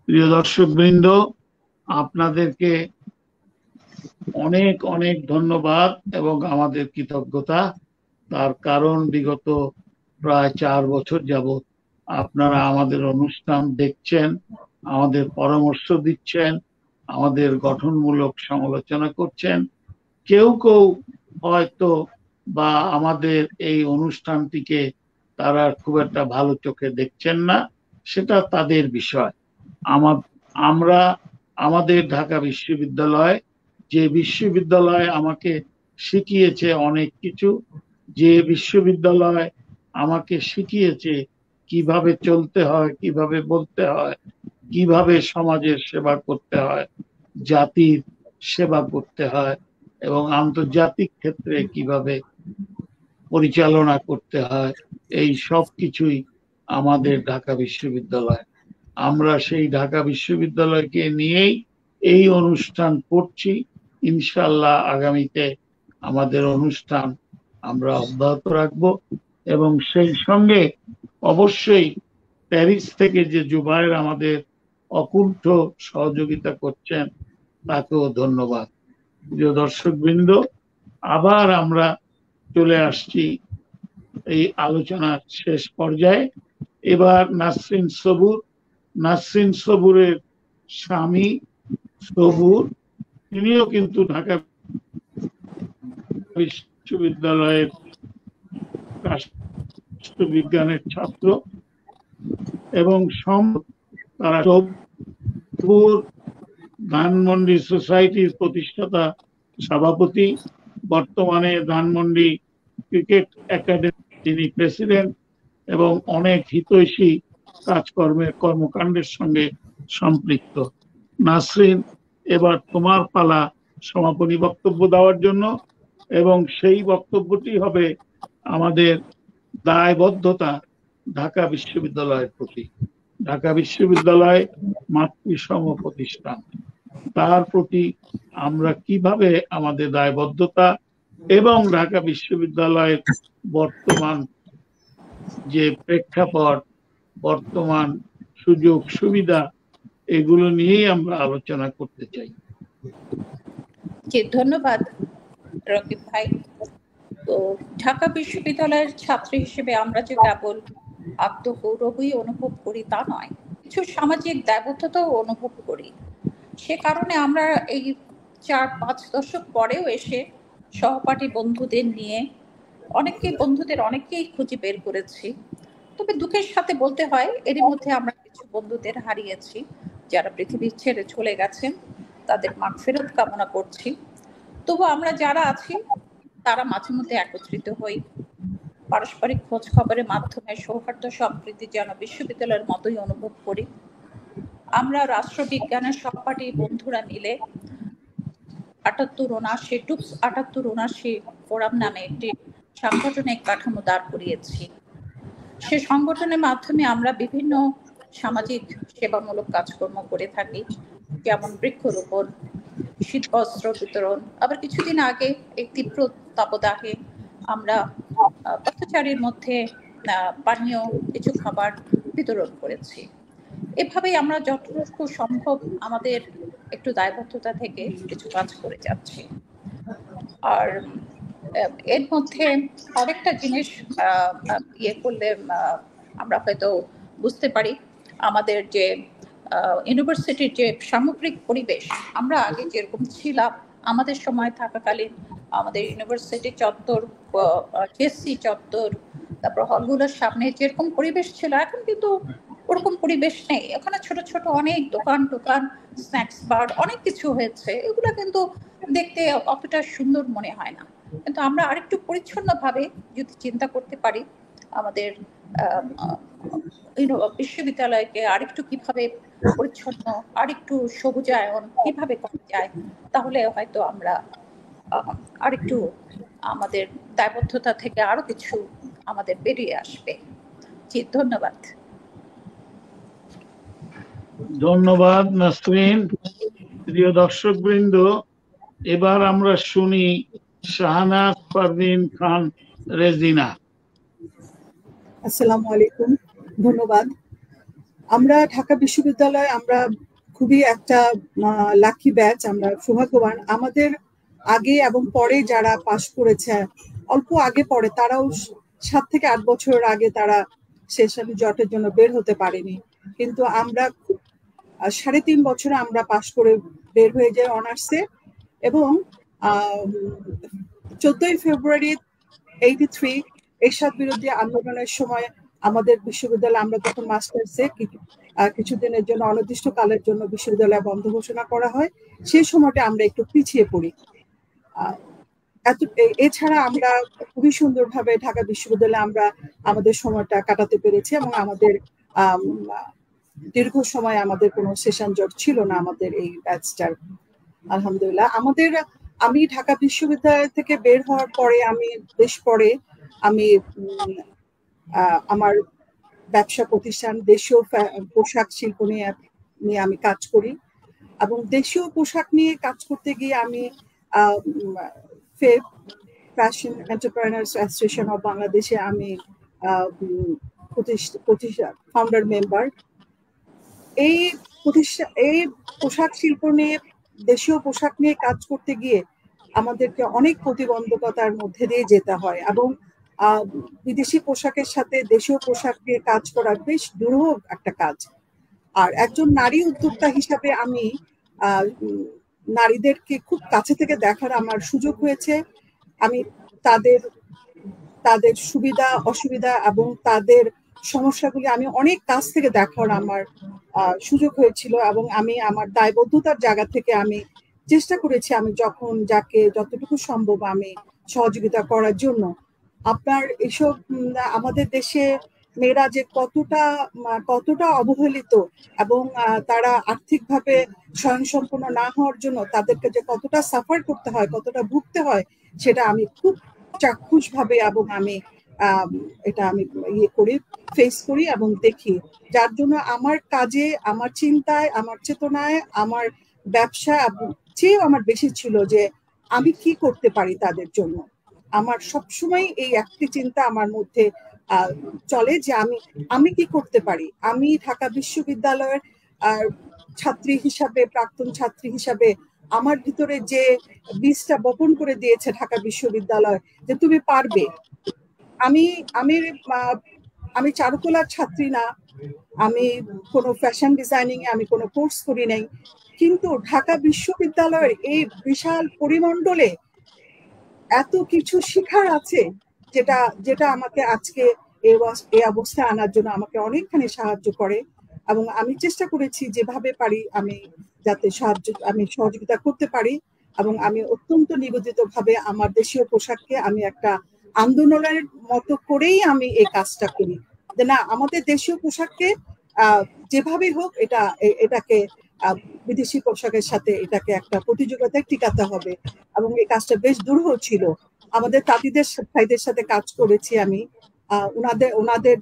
প্রিয় দর্শক বৃন্দ, আপনাদেরকে অনেক অনেক ধন্যবাদ এবং আমাদের কৃতজ্ঞতা। তার কারণ বিগত প্রায় 4 বছর যাবত আপনারা আমাদের অনুষ্ঠান দেখছেন, আমাদের পরামর্শ দিচ্ছেন, আমাদের গঠনমূলক সমালোচনা করছেন। কেউ কেউ হয়তো বা আমাদের এই অনুষ্ঠানটিকে তারা খুব একটা ভালো চোখে দেখছেন না, সেটা তাদের বিষয়। আমরা আমাদের ঢাকা বিশ্ববিদ্যালয়, যে বিশ্ববিদ্যালয় আমাকে শিখিয়েছে অনেক কিছু, যে বিশ্ববিদ্যালয় আমাকে শিখিয়েছে কিভাবে চলতে হয়, কিভাবে বলতে হয়, কিভাবে সমাজের সেবা করতে হয়, জাতির সেবা করতে হয় এবং আন্তর্জাতিক ক্ষেত্রে কিভাবে পরিচালনা করতে হয়, এই সব কিছুই আমাদের ঢাকা বিশ্ববিদ্যালয়। আমরা সেই ঢাকা বিশ্ববিদ্যালয়কে নিয়েই এই অনুষ্ঠান করছি। ইনশাআল্লাহ আগামীতে আমাদের অনুষ্ঠান আমরা অব্যাহত রাখব এবং সেই সঙ্গে অবশ্যই প্যারিস থেকে যে জুবায়ের আমাদের অকুণ্ঠ সহযোগিতা করছেন তাকেও ধন্যবাদ। প্রিয় দর্শকবৃন্দ, আবার আমরা চলে আসছি এই আলোচনার শেষ পর্যায়ে। এবার নাসরিন সবুরের স্বামী সবুর, তিনিও কিন্তু ঢাকা বিশ্ববিদ্যালয়ের রাষ্ট্রবিজ্ঞানের ছাত্র এবং তারা সবুর ধানমন্ডি সোসাইটির প্রতিষ্ঠাতা সভাপতি, বর্তমানে ধানমন্ডি ক্রিকেট একাডেমি তিনি প্রেসিডেন্ট এবং অনেক হিতৈষী কর্মকাণ্ডের সঙ্গে সম্পৃক্ত। নাসরিন, এবার তোমার পালা সমাপনী বক্তব্য দেওয়ার জন্য, এবং সেই বক্তব্যটি হবে আমাদের দায়বদ্ধতা ঢাকা বিশ্ববিদ্যালয়ের প্রতি। ঢাকা বিশ্ববিদ্যালয় মাতৃসম প্রতিষ্ঠান, তার প্রতি আমরা কিভাবে আমাদের দায়বদ্ধতা এবং ঢাকা বিশ্ববিদ্যালয়ের বর্তমান যে প্রেক্ষাপট, বর্তমান সুযোগ সুবিধা, এগুলো নিয়েই আমরা আলোচনা করতে চাই। ধন্যবাদ রকিব ভাই। তো ঢাকা বিশ্ববিদ্যালয়ের ছাত্রী হিসেবে আমরা যে কেবল আত্মগৌরবই অনুভব করি তা নয়, কিছু সামাজিক দায়বদ্ধতাও অনুভব করি। সে কারণে আমরা এই 4-5 দশক পরেও এসে সহপাঠী বন্ধুদের নিয়ে অনেককেই খুঁজে বের করেছি। তবে দুঃখের সাথে বলতে হয়, এরই মধ্যে আমরা কিছু বন্ধুদের হারিয়েছি যারা পৃথিবী ছেড়ে চলে গেছেন, তাদের মাগফিরাত কামনা করছি। তবু আমরা যারা আছি তারা মাঝে মধ্যে একত্রিত হই, পারস্পরিক খোঁজ খবরের মাধ্যমে সৌহার্দ্য সম্প্রীতি যেন বিশ্ববিদ্যালয়ের মতোই অনুভব করি। আমরা রাষ্ট্রবিজ্ঞানের সহপাঠী বন্ধুরা মিলে 78-79 ফোরাম নামে একটি সাংগঠনিক কাঠামো দাঁড় করিয়েছি। সে সংগঠনের মাধ্যমে আমরা বিভিন্ন সামাজিক সেবামূলক কাজকর্ম করে থাকি, যেমন বৃক্ষরোপণ, শীতবস্ত্র বিতরণ। আবার কিছুদিন আগে এই তীব্র তাপদাহে আমরা পথচারীর মধ্যে পানীয় কিছু খাবার বিতরণ করেছি। এভাবেই আমরা যতটুকু সম্ভব আমাদের একটু দায়বদ্ধতা থেকে কিছু কাজ করে যাচ্ছি। আর এর মধ্যে আরেকটা জিনিস করলে আমরা হয়তো বুঝতে পারি, আমাদের যে ইউনিভার্সিটির যে সামগ্রিক পরিবেশ, আমরা আগে যেরকম ছিলাম আমাদের সময় থাকাকালীন আমাদের ইউনিভার্সিটি চত্বর, জেএসসি চত্বর, তারপর হলগুলোর সামনে যেরকম পরিবেশ ছিল, এখন কিন্তু ওরকম পরিবেশ নেই। এখানে ছোট ছোট অনেক দোকান, স্ন্যাক্স বার, অনেক কিছু হয়েছে। এগুলো কিন্তু দেখতে অতটা সুন্দর মনে হয় না। কিন্তু আমরা আরেকটু পরিচ্ছন্নভাবে যদি চিন্তা করতে পারি, আমাদের বিশ্ববিদ্যালয়কে আরেকটু কিভাবে পরিচ্ছন্ন, আরেকটু সবুজায়ন কিভাবে করা যায়, তাহলে হয়তো আমরা আরেকটু আমাদের দায়বদ্ধতা থেকে আরো কিছু আমাদের বেরিয়ে আসবে। জি, ধন্যবাদ। ধন্যবাদ নাসরিন। প্রিয় দর্শকবৃন্দ, এবার আমরা শুনি শাহনাজ পারভীন খান রেজিনা। আসসালামু আলাইকুম, ধন্যবাদ। আমরা ঢাকা বিশ্ববিদ্যালয়, আমরা খুবই একটা লাকি ব্যাচ, আমরা সৌভাগ্যবান। আমাদের আগে এবং পরে যারা পাশ করেছে, অল্প আগে পরে, তারাও 7 থেকে 8 বছরের আগে তারা সেশন জটের জন্য বের হতে পারেনি, কিন্তু আমরা 3.5 বছরে আমরা পাশ করে বের হয়ে যাই অনার্সে। এবং 14 ফেব্রুয়ারি 83 এরশাদ বিরোধী আন্দোলনের সময় আমাদের বিশ্ববিদ্যালয়, আমরা তখন মাস্টার্সে কিছুদিনের জন্য অনির্দিষ্টকালের জন্য বিশ্ববিদ্যালয় বন্ধ ঘোষণা করা হয়। সেই সময়টা আমরা একটু পিছিয়ে পড়ি। এছাড়া আমরা খুবই সুন্দরভাবে ঢাকা বিশ্ববিদ্যালয়ে আমরা আমাদের সময়টা কাটাতে পেরেছি এবং আমাদের দীর্ঘ সময় আমাদের কোনো সেশন জট ছিল না আমাদের এই ব্যাচটার। আলহামদুলিল্লাহ আমি ঢাকা বিশ্ববিদ্যালয় থেকে বের হওয়ার পরে বেশ পরে আমি আমার ব্যবসা প্রতিষ্ঠান দেশীয় পোশাক শিল্প নিয়ে আমি কাজ করি, এবং দেশীয় পোশাক নিয়ে কাজ করতে গিয়ে আমি ফ্যাশন এন্টারপ্রেনার্স অ্যাসোসিয়েশন অফ বাংলাদেশে আমি ফাউন্ডার মেম্বার। এই পোশাক শিল্প নিয়ে দেশীয় পোশাক নিয়ে কাজ করতে গিয়ে আমাদেরকে অনেক প্রতিবন্ধকতার মধ্যে দিয়ে যেতে হয়, এবং বিদেশি পোশাকের সাথে দেশীয় পোশাক নিয়ে কাজ করা বেশ দুরূহ একটা কাজ। আর একজন নারী উদ্যোক্তা হিসাবে আমি নারীদেরকে খুব কাছে থেকে দেখার আমার সুযোগ হয়েছে। আমি তাদের সুবিধা অসুবিধা এবং তাদের সমস্যাগুলি আমি অনেক কাছ থেকে দেখার আমার সুযোগ হয়েছিল, এবং আমি আমার দায়বদ্ধতার জায়গা থেকে আমি চেষ্টা করেছি আমি যাকে যতটুকু সম্ভব আমি সহযোগিতা করার জন্য। আপনার এসব আমাদের দেশে মেয়েরা যে কতটা অবহেলিত, এবং তারা আর্থিকভাবে স্বয়ংসম্পূর্ণ না হওয়ার জন্য তাদেরকে যে কতটা সাফার করতে হয়, কতটা ভুগতে হয়, সেটা আমি খুব চাক্ষুষ ভাবে এবং আমি ফেস করি এবং দেখি। যার জন্য আমার কাজে, আমার চিন্তায়, আমার চেতনায়, আমার ব্যবসা চেয়েও আমার বেশি ছিল যে আমি কি করতে পারি তাদের জন্য। আমার সবসময় এই একটি চিন্তা আমার মধ্যে চলে যে আমি কি করতে পারি। আমি ঢাকা বিশ্ববিদ্যালয়ের ছাত্রী হিসাবে, প্রাক্তন ছাত্রী হিসাবে আমার ভিতরে যে বীজটা বপন করে দিয়েছে ঢাকা বিশ্ববিদ্যালয় যে তুমি পারবে। আমি চারুকলার ছাত্রী না, আমি কোনো ফ্যাশন ডিজাইনিং এ আমি কোনো কোর্স করি নাই, কিন্তু ঢাকা বিশ্ববিদ্যালয়ের এই বিশাল পরিমণ্ডলে এত কিছু শেখার আছে যেটা আমাকে আজকে এই অবস্থায় আনার জন্য আমাকে অনেকখানি সাহায্য করে। এবং আমি চেষ্টা করেছি যেভাবে পারি আমি যাতে সহযোগিতা করতে পারি, এবং আমি অত্যন্ত নিবেদিত ভাবে আমার দেশীয় পোশাককে আমি একটা আন্দোলনের মতো করেই আমি এই কাজটা করি, যে না আমাদের দেশীয় পোশাককে যেভাবে হোক এটাকে বিদেশি পোশাকের সাথে এটাকে একটা প্রতিযোগিতায় টিকাতে হবে। এবং এই কাজটা বেশ দুরূহ ছিল। আমাদের তাঁতিদের ভাইদের সাথে কাজ করেছি আমি, ওনাদের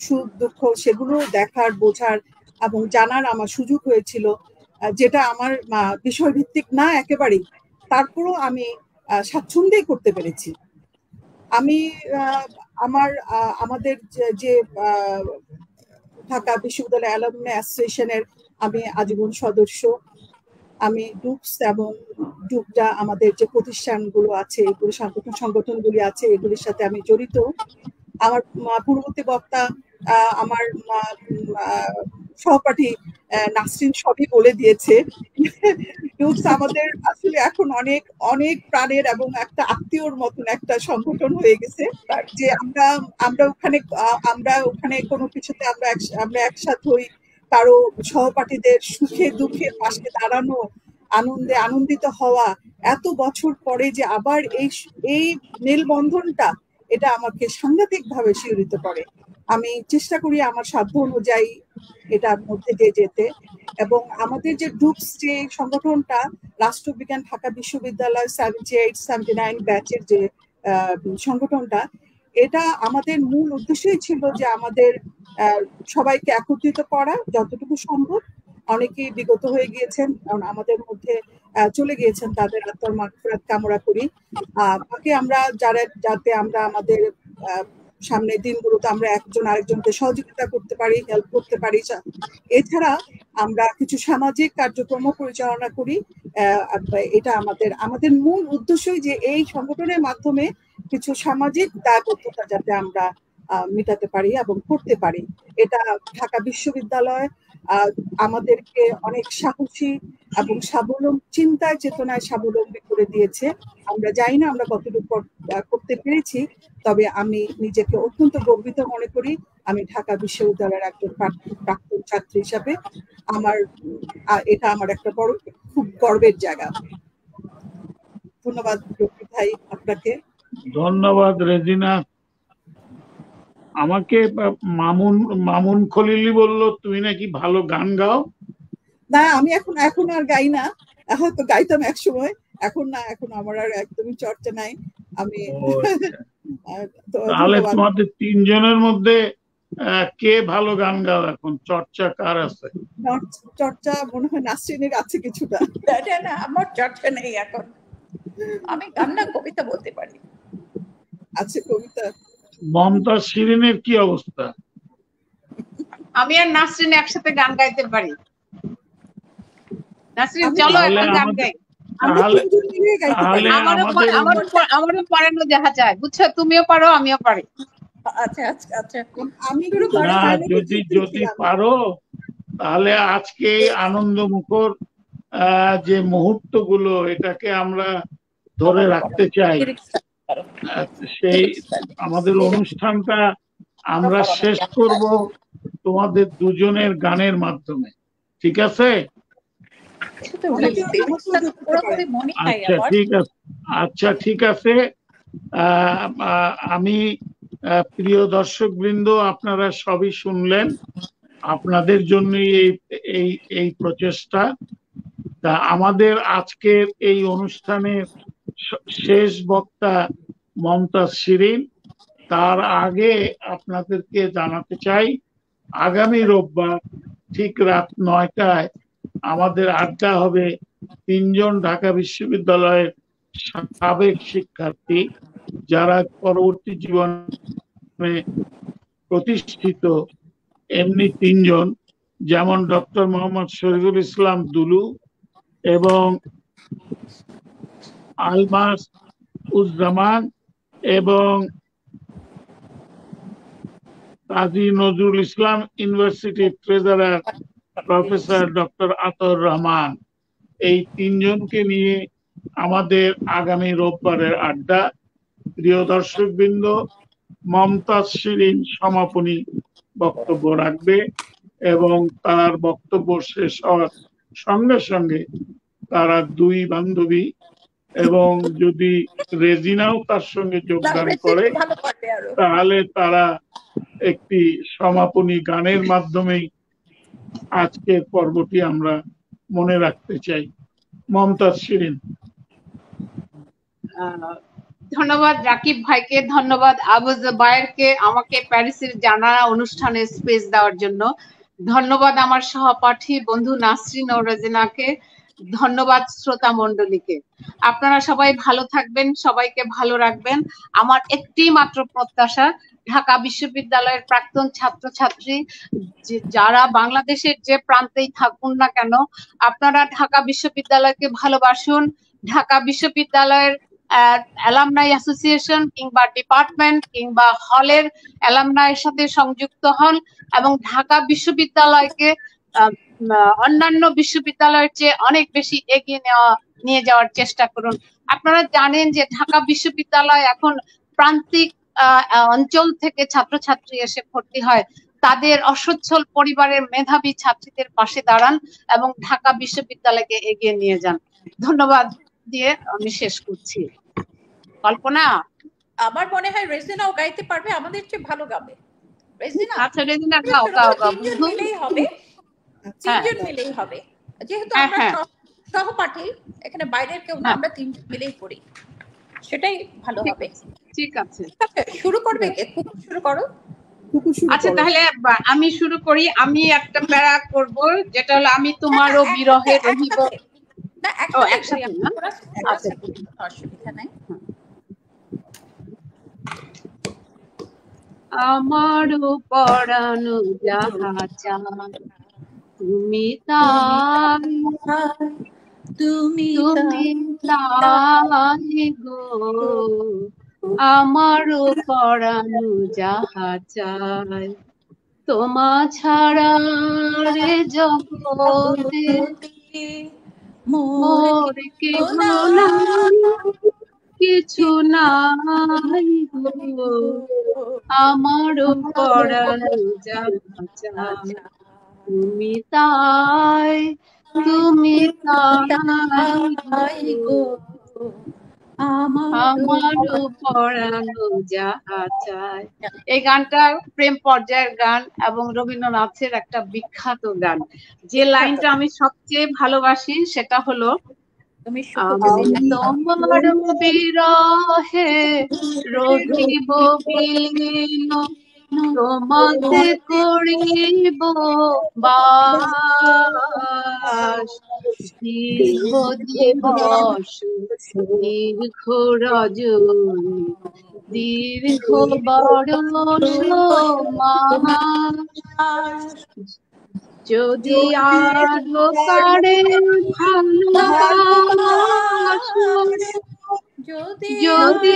সুখ দুঃখ সেগুলো দেখার, বোঝার এবং জানার আমার সুযোগ হয়েছিল, যেটা আমার বিষয়ভিত্তিক না একেবারেই, তারপরও আমি স্বাচ্ছন্দ্যেই করতে পেরেছি। আমি আমাদের যে ঢাকা বিশ্ববিদ্যালয় অ্যালামনি অ্যাসোসিয়েশনের আমি আজীবন সদস্য। আমি ডুপস এবং ডুবডা আমাদের যে প্রতিষ্ঠানগুলো আছে, এগুলো সংগঠনগুলি আছে, এগুলির সাথে আমি জড়িত। আমার পূর্ববর্তী বক্তা আমার সহপাঠী নাসরিন সবই বলে দিয়েছে। ডুপস আমাদের আসলে এখন অনেক অনেক প্রাণের এবং একটা আত্মীয়র মতন একটা সংগঠন হয়ে গেছে, যে আমরা ওখানে কোনো কিছুতে আমরা একসাথে হই, কারো সহপাঠীদের সুখে দুঃখে পাশে দাঁড়ানো, আনন্দিত হওয়া। এত বছর পরে যে আবার এই মেলবন্ধনটা, এটা আমাকে সাংঘাতিক ভাবে শিহরিত করে। আমি চেষ্টা করি আমার সাধ্য অনুযায়ী এটার মধ্যে দিয়ে যেতে। এবং আমাদের যে ডুপস যে সংগঠনটা, রাষ্ট্রবিজ্ঞান ঢাকা বিশ্ববিদ্যালয় 78-79 ব্যাচের যে সংগঠনটা, এটা আমাদের মূল উদ্দেশ্যই ছিল যে আমাদের সবাইকে একত্রিত করা যতটুকু সম্ভব। অনেকেই বিগত হয়ে গিয়েছেন, কারণ আমাদের মধ্যে চলে গিয়েছেন, তাদের আত্মার মাগফিরাত কামনা করি। বাকি আমরা যাতে আমরা আমাদের সামনের দিনগুলোতে আমরা একজন আরেকজনকে সহযোগিতা করতে পারি, হেল্প করতে পারি। এছাড়া আমরা কিছু সামাজিক কার্যক্রম পরিচালনা করি। এটা আমাদের মূল উদ্দেশ্যই যে এই সংগঠনের মাধ্যমে কিছু সামাজিক দায়বদ্ধতা যাতে আমরা মেটাতে পারি এবং করতে পারি। এটা ঢাকা বিশ্ববিদ্যালয় আমাদেরকে অনেক সাহসী এবং চিন্তায় চেতনায় স্বাবলম্বী করে দিয়েছে। আমরা জানি না আমরা কতটুকু করতে পেরেছি, তবে আমি নিজেকে অত্যন্ত গর্বিত মনে করি। আমি ঢাকা বিশ্ববিদ্যালয়ের একজন প্রাক্তন ছাত্রী হিসাবে এটা আমার একটা খুব গর্বের জায়গা। ধন্যবাদ রফিক ভাই আপনাকে। ধন্যবাদ রেজিনা। আমাকে মামুন মামুন খলিলি বলল তুমি নাকি ভালো গান গাও। না, আমি এখন আর গাই না, হয়তো গাইতাম এক সময়, এখন না, এখন আমার আর একদমই চর্চা নাই। আমি তাহলে তোমাদের তিনজনের মধ্যে কে ভালো গান গাও এখন? চর্চা কার আছে? চর্চা মনে হয় নাসরিনের আছে কিছুটা। না, আমার চর্চা নেই এখন। আমি গান না, কবিতা বলতে পারি। আছে কবিতা। মমতাজ শিরিনের কি অবস্থা? আমি আর নাসরিন একসাথে গান গাইতে পারি। নাসরিন চলো এখন গান গাই। আমারও পারানো দেখা যায়, বুঝছো? তুমিও পারো, আমিও পারি। আচ্ছা আচ্ছা আচ্ছা, আমি যদি পারো তাহলে আজকে আনন্দ মুখর যে মুহূর্ত গুলো, এটাকে আমরা ধরে রাখতে চাই। সেই আমাদের অনুষ্ঠানটা আমরা শেষ করব তোমাদের দুজনের গানের মাধ্যমে, ঠিক আছে? আচ্ছা ঠিক আছে। আমি প্রিয় দর্শক বৃন্দ, আপনারা সবই শুনলেন, আপনাদের জন্যই এই প্রচেষ্টা। তা আমাদের আজকের এই অনুষ্ঠানের শেষ বক্তা মমতাজ শিরিন। তার আগে আপনাদেরকে জানাতে চাই, আগামী রোববার ঠিক রাত 9টায় আমাদের আড্ডা হবে তিনজন ঢাকা বিশ্ববিদ্যালয়ের সাবেক শিক্ষার্থী, যারা পরবর্তী জীবনে প্রতিষ্ঠিত। এমনি তিনজন, যেমন ডক্টর মোহাম্মদ শরীফুল ইসলাম দুলু এবং আলমাস উজ্জামান এবং Kazi Nazrul Islam university treasurer professor doctor আতর রহমান। এই তিনজনকে নিয়ে আমাদের আগামী রোববারের আড্ডা। প্রিয় দর্শক বৃন্দ, মমতাজ শিরিন সমাপনী বক্তব্য রাখবে এবং তার বক্তব্য শেষ হওয়ার সঙ্গে সঙ্গে তারা দুই বান্ধবী এবং যদি রেজিনাও তার সঙ্গে যোগদান করে, তাহলে তারা একটি সমাপনী গানের মাধ্যমেই আজকের পর্বটি আমরা মনে রাখতে চাই। মমতাজ শিরিন। ধন্যবাদ রাকিব ভাইকে, ধন্যবাদ আবু জুবায়েরকে আমাকে প্যারিসের জানালা অনুষ্ঠানে স্পেস দেওয়ার জন্য, ধন্যবাদ আমার সহপাঠী বন্ধু নাসরিন ও রেজিনাকে, ধন্যবাদ শ্রোতা মণ্ডলীকে। আপনারা সবাই ভালো থাকবেন, সবাইকে ভালো রাখবেন। আমার একটি মাত্র প্রত্যাশা, ঢাকা বিশ্ববিদ্যালয়ের প্রাক্তন ছাত্রছাত্রী যারা বাংলাদেশের যে প্রান্তেই থাকুন না কেন, আপনারা ঢাকা বিশ্ববিদ্যালয়কে ভালোবাসুন। ঢাকা বিশ্ববিদ্যালয়ের অ্যালামনাই অ্যাসোসিয়েশন কিংবা ডিপার্টমেন্ট কিংবা হলের অ্যালামনাইয়ের সাথে সংযুক্ত হন এবং ঢাকা বিশ্ববিদ্যালয়কে অন্যান্য বিশ্ববিদ্যালয়ের চেয়ে অনেক বেশি এগিয়ে নিয়ে যাওয়ার চেষ্টা করুন। আপনারা জানেন যে ঢাকা বিশ্ববিদ্যালয় এখন প্রান্তিক অঞ্চল থেকে ছাত্রছাত্রী এসে ভর্তি হয়। তাদের অসচ্ছল পরিবারের মেধাবী ছাত্রীদের পাশে দাঁড়ান এবং ঢাকা বিশ্ববিদ্যালয়কে এগিয়ে নিয়ে যান। ধন্যবাদ দিয়ে আমি শেষ করছি। কল্পনা, আমার মনে হয় রেজিনাও গাইতে পারবে, আমাদের চেয়ে ভালো গাবে। রেজিনা, আচ্ছা রেজিনা গাও গাও গাও। মিলেই হবে, তিনজন মিলেই হবে, যেহেতু আমরা সহপাঠী, এখানে বাইরের কেউ না, আমরা তিনজন মিলেই করি, সেটাই ভালো হবে। ঠিক আছে, শুরু করবে কে? কুকুর শুরু করো। আচ্ছা তাহলে আমি শুরু করি। আমি একটা প্যারা করব, যেটা হলো আমি তোমারও বিরহে রহিব। না, একসাথে না, অসুবিধা নাই। আমারও পরানো যাহা চায় তুমি তাই, তুমি তাই গো, আমারও পরানো যাহা চায়, তোমা ছাড়া রে জগতে মোর কেহ নাই, কিছু নাই গো, আমারও পরানো যাহা চায় তুমি তাই, তুমি তাই গো, আমারও পরানো যাহা চায়। এই গানটা প্রেম পর্যায়ের গান এবং রবীন্দ্রনাথের একটা বিখ্যাত গান। যে লাইনটা আমি সবচেয়ে ভালোবাসি সেটা হলো, তুমি আমি তোমার বিরহে রহিব বিলীন, তোমাতে করিব বাস, দীর্ঘ দিবস দীর্ঘ রজনী দীর্ঘ বরষ মাস, যদি আরো কারে ভালোবাসো, যদি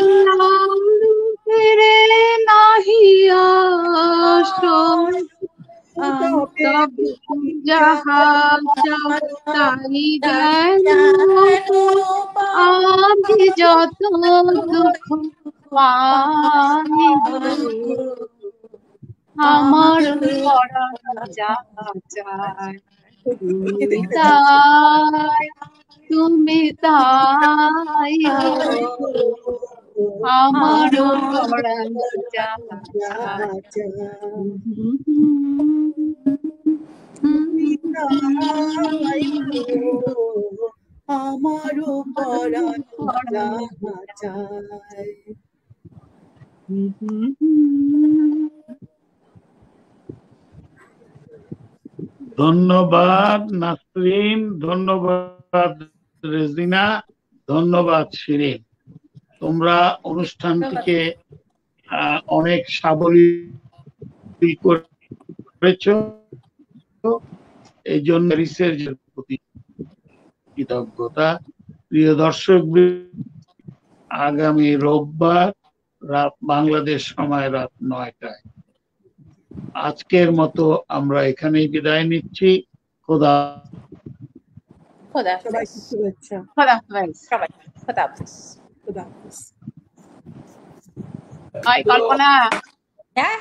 ফিরে নাহি আসো, তবে যাহা চাও তাই যেন আমি যত দুঃখ পাই, আমার পরাণ যাহা চায় তুমি তাই, তুমি তাই আমার পরাণ যাহা চায়। আমারও পরাণ যাহা চায়। ধন্যবাদ নাসরিন, ধন্যবাদ রেজিনা, ধন্যবাদ শিরিন। তোমরা অনুষ্ঠানটিকে অনেক সাবলীল করেছ, এই জন্য রিসার্চের প্রতি কৃতজ্ঞতা। প্রিয় দর্শক, আগামী রোববার বাংলাদেশ সময় রাত 9টায় আজকের মতো আমরা এখানেই বিদায় নিচ্ছি। খোদা সবাইকে শুভেচ্ছা। খোদা হাফেজ। কল্পনা। হ্যাঁ।